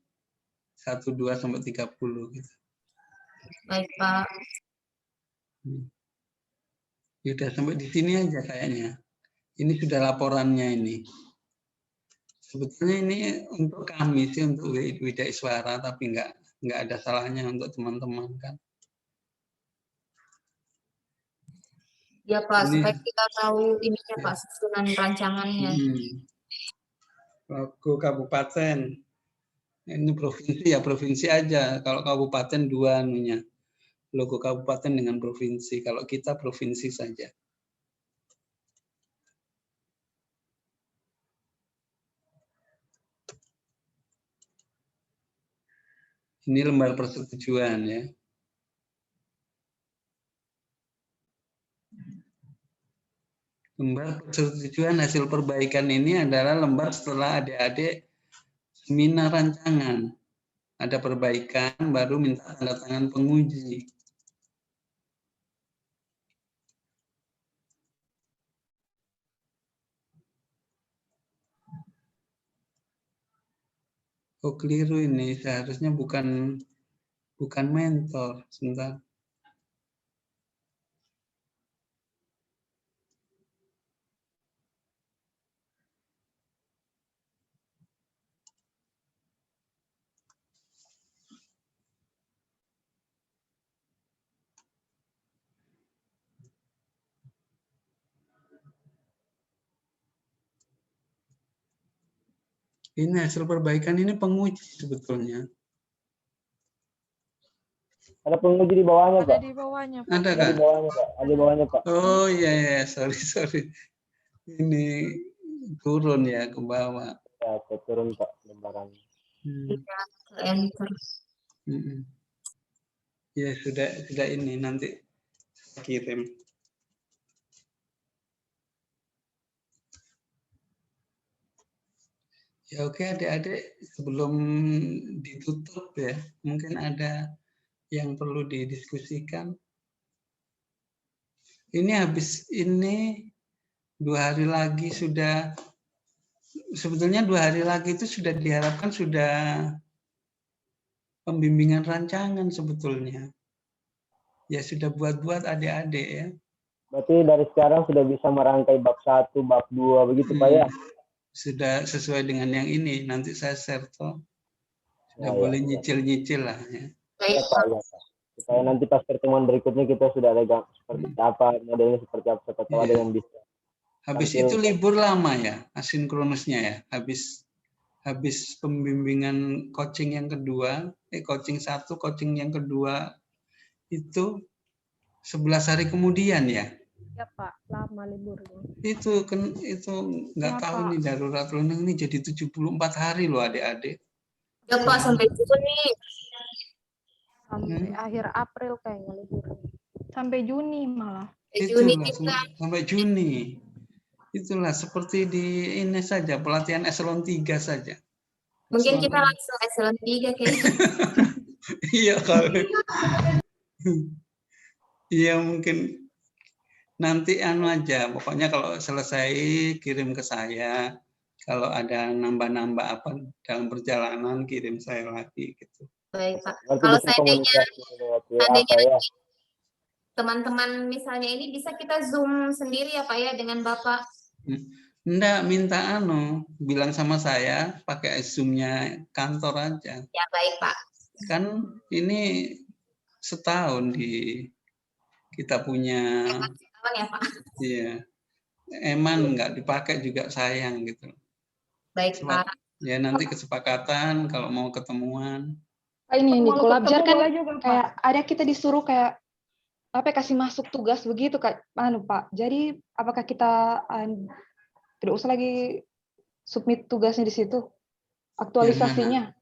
1, 2 sampai 30 gitu. Baik, Pak. Sudah sampai di sini aja kayaknya. Ini sudah laporannya ini. Sebetulnya ini untuk kami sih, untuk Wida Iswara, tapi nggak ada salahnya untuk teman-teman kan. Ya, Pak, Ini, supaya kita tahu ininya, Pak, susunan rancangannya. Logo kabupaten. Ini provinsi ya, provinsi aja. Kalau kabupaten 2 anunya. Logo kabupaten dengan provinsi. Kalau kita provinsi saja. Ini lembar persetujuan ya. Lembar persetujuan hasil perbaikan ini adalah lembar setelah adik-adik seminar rancangan. Ada perbaikan, baru minta tanda tangan penguji. Oh, keliru ini, seharusnya bukan mentor. Sebentar. Ini hasil perbaikan ini penguji sebetulnya. Ada penguji di bawahnya, Pak. Ada di bawahnya, Pak. Ada Ada Kak? di bawahnya, Pak. Ada di bawahnya, Pak. Oh iya, sorry. Ini turun ya ke bawah. Ya, saya turun, Pak, lembarannya. Enter. Ya, sudah ini nanti kirim. Ya oke adik-adik, sebelum ditutup ya, mungkin ada yang perlu didiskusikan. Ini habis ini 2 hari lagi sudah sebetulnya 2 hari lagi itu sudah diharapkan sudah pembimbingan rancangan sebetulnya. Ya sudah buat-buat adik-adik ya. Berarti dari sekarang sudah bisa merangkai bab 1, bab 2 begitu Pak ya? Sudah sesuai dengan yang ini. Nanti saya share toh. Sudah Ya, boleh ya. nyicil-nyicil lah ya. Ya, Pak, ya, Pak. Supaya nanti pas pertemuan berikutnya kita sudah ada seperti apa, modelnya seperti apa, siapa tahu ada Iya. yang bisa. Habis Tampil. itu libur lama ya, asinkronusnya ya. Habis pembimbingan coaching yang kedua, coaching 1, coaching yang kedua itu 11 hari kemudian ya. Ya Pak, lama liburnya. Itu nggak Ya, tahu Pak. nih darurat learning ini jadi 74 hari loh adik-adik. Ya Pak, sampai Juni. Sampai akhir April kayaknya liburnya. Sampai Juni malah. Juni Itulah kita. sampai Juni. Itulah seperti di ini saja, pelatihan eselon 3 saja. Mungkin kita langsung eselon 3 kayaknya. Iya kalau iya mungkin nanti aja, pokoknya kalau selesai kirim ke saya. Kalau ada nambah-nambah apa dalam perjalanan kirim saya lagi gitu. Baik Pak. Nanti Kalau bisa komunikasi lewat WA, seandainya Pak ya. teman-teman misalnya ini bisa kita Zoom sendiri ya Pak ya dengan Bapak. Enggak, minta bilang sama saya pakai Zoom-nya kantor aja. Ya baik Pak. Kan ini setahun kita punya. Ya Pak. Iya. Eman nggak dipakai juga sayang gitu. Baik Pak. Ya nanti kesepakatan kalau mau ketemuan. Ini Kolabjar kan juga, kayak ada kita disuruh kayak apa kasih masuk tugas begitu Kak Pak. Jadi apakah kita tidak usah lagi submit tugasnya di situ? Aktualisasinya.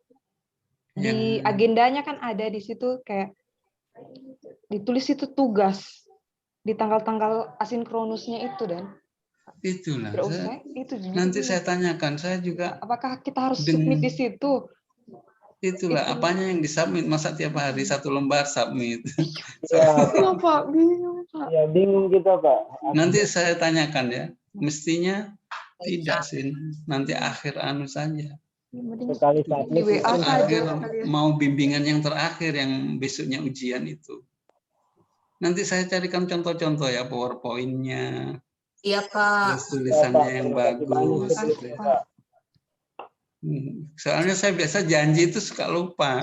Di agendanya kan ada di situ kayak ditulis itu tugas di tanggal-tanggal asinkronusnya itu dan itulah. Itu nanti saya tanyakan, saya juga. Apakah kita harus submit di situ? Itulah, apanya yang disubmit, masa tiap hari 1 lembar submit. Ya, Pak, bingung Pak. Ya bingung kita Pak. Nanti saya tanyakan ya, mestinya tidak sih, nanti akhir saja. Sekali submit. Akhir mau bimbingan yang terakhir yang besoknya ujian itu. Nanti saya carikan contoh-contoh ya, PowerPoint-nya. Iya Pak. Tulisannya yang bagus. Gitu ya. Soalnya saya biasa janji itu suka lupa.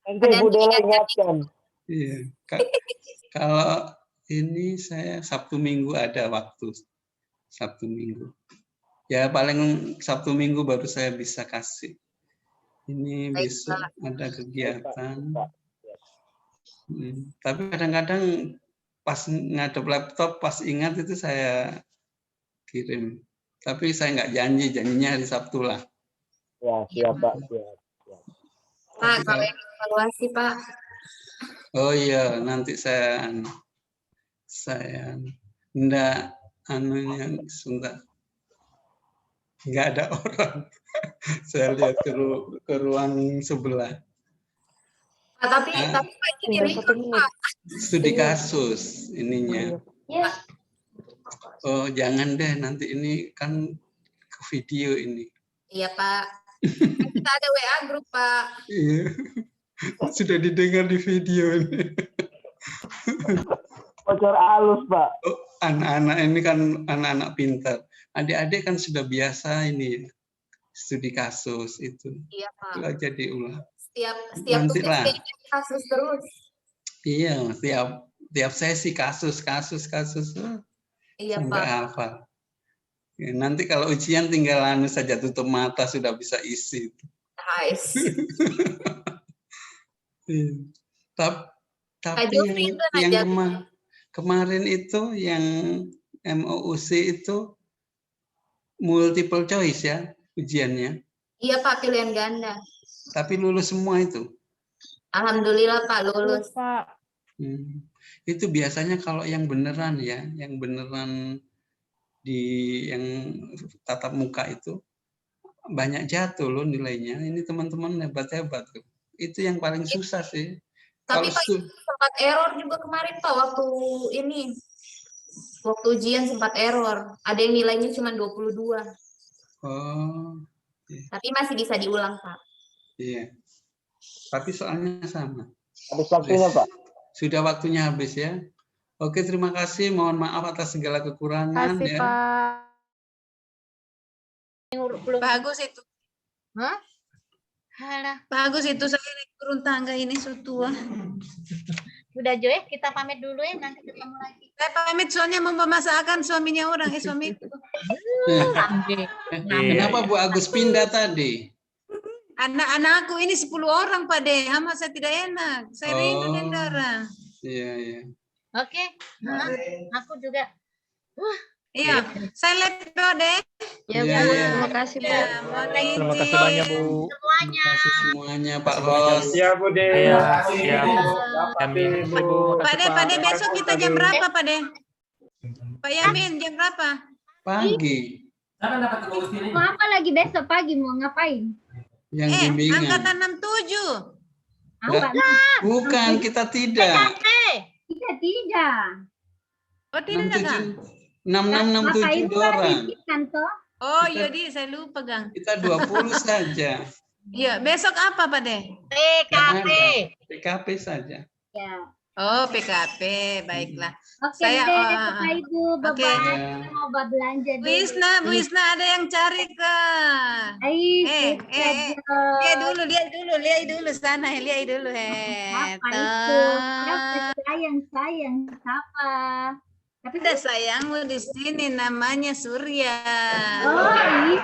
Nanti Bu Dela ingatkan. Iya. Kalau ini saya Sabtu Minggu ada waktu. Sabtu Minggu. Ya paling Sabtu Minggu baru saya bisa kasih. Ini besok ada kegiatan. Tapi kadang-kadang pas ngadep laptop, pas ingat itu saya kirim. Tapi saya nggak janjinya hari Sabtu lah. Ya, siap Pak. Siap. Pak, kalau yang evaluasi Pak. Oh iya, nanti saya enggak sebentar. Nggak ada orang. Saya lihat ke ruang sebelah. Tapi Pak ini Pak. Studi kasus ininya. Ya. Oh jangan deh, nanti ini kan ke video ini. Iya Pak. Kita ada WA grup Pak. Iya. Sudah didengar di video ini. Bocor halus Pak. Oh, anak-anak ini kan anak-anak pintar. Adik-adik kan sudah biasa ini studi kasus itu. Iya Pak. Belajar diulang. Setiap tugas kasus terus. Iya, tiap sesi kasus. Iya sampai Pak. hafal. Ya, nanti kalau ujian tinggal saja tutup mata sudah bisa isi. Nice. Tapi yang kemarin itu yang MOUC itu multiple choice ya ujiannya. Iya Pak, pilihan ganda. Tapi lulus semua itu. Alhamdulillah Pak, lulus Pak. Itu biasanya kalau yang beneran ya, yang beneran yang tatap muka itu banyak jatuh loh nilainya. Ini teman-teman hebat-hebat tuh. Itu yang paling susah sih. Tapi Pak sempat error juga kemarin Pak waktu Waktu ujian sempat error. Ada yang nilainya cuma 22. Oh, Tapi masih bisa diulang, Pak. iya. Tapi soalnya sama. Habis waktunya, Pak. Sudah waktunya habis ya. Oke, terima kasih. Mohon maaf atas segala kekurangan Kasih, ya. Pak. Bagus itu. Hah? Halah, bagus itu saya naik turun tangga ini tua. Udah Joy, kita pamit dulu ya, nanti ketemu lagi. Saya pamit soalnya mau memasakkan suaminya orang, suamiku. Kenapa Bu Agus pindah tadi? Anak-anakku ini 10 orang Pak De, sama saya tidak enak. Saya rindu dengan darah. Iya, iya. Oke, aku juga. Iya, saya lihat Pak De. Ya, Iya, Bu. iya. Terima kasih, Bu. Terima kasih banyak, Bu. Semuanya. Terima kasih semuanya Pak Ros. Siap, Bu De. Iya, siap. Yamin, Bu. Pak De, besok kita jam berapa Pak De? Pak Yamin, jam berapa? Pagi. Mau apa lagi besok pagi, mau ngapain? Yang bimbingan. Angkatan 67. Nggak, bukan, kita tidak. Kita tidak. Oh, tidak Kak? 6667 orang. Oh, iya di, saya lupa Gang. Kita 20 saja. Iya, besok apa Pak De? PKP. PKP saja. Ya. Oh, PKP, baiklah. Oke, Saya Bapak Ibu, oke. Bapak mau belanja Bu Isna ada yang cari ke? Lihat dulu sana, lihat dulu. Apa itu? Sayang, siapa? Tapi ada sayangmu di sini namanya Surya. Oh iya,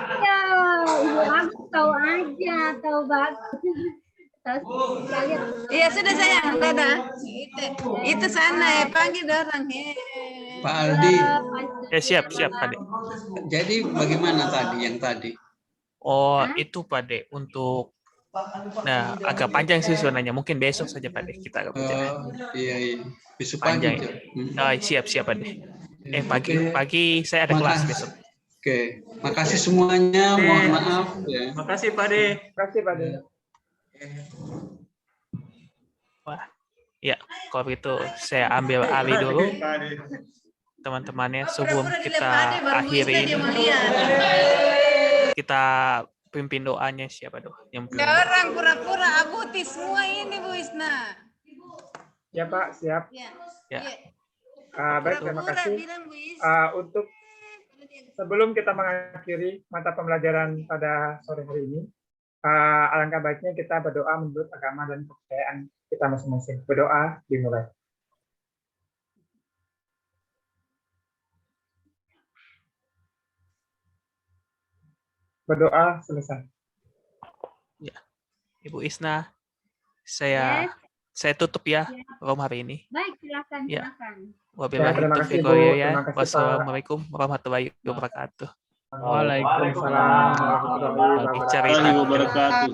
Ibu aku tahu aja, tahu bagus. Iya sudah sayang, dadah. Itu sana ya, panggil orang. Pak Aldi. Ya, siap Pak De. Jadi bagaimana tadi yang tadi? Oh, itu Pak De untuk agak panjang sih sebenarnya. Mungkin besok saja Pak De kita akan bicara. Iya. Besok Panjang. pagi. Siap Pak De. Pagi saya ada kelas besok. Oke, makasih semuanya. Mohon maaf ya. Makasih Pak De. Makasih, Pak De. Wah, ya kalau begitu saya ambil alih dulu teman-temannya sebelum kita akhiri ini. Kita pimpin doanya siapa doa? Yang orang pura-pura abuti semua ini Bu Isna. Ya Pak, siap. Ya. Baik, terima kasih. Untuk sebelum kita mengakhiri mata pembelajaran pada sore hari ini, alangkah baiknya kita berdoa menurut agama dan kepercayaan kita masing-masing. Berdoa dimulai. Berdoa selesai. Ya. Ibu Isna, saya tutup ya Rom hari ini. Baik, silakan. Ya. Silakan. Wabillahi Terima taufiq kasih, wal Bu. hidayah. Terima kasih, Pak. Wassalamualaikum warahmatullahi wabarakatuh. Waalaikumsalam warahmatullahi Bagi cerita. wabarakatuh.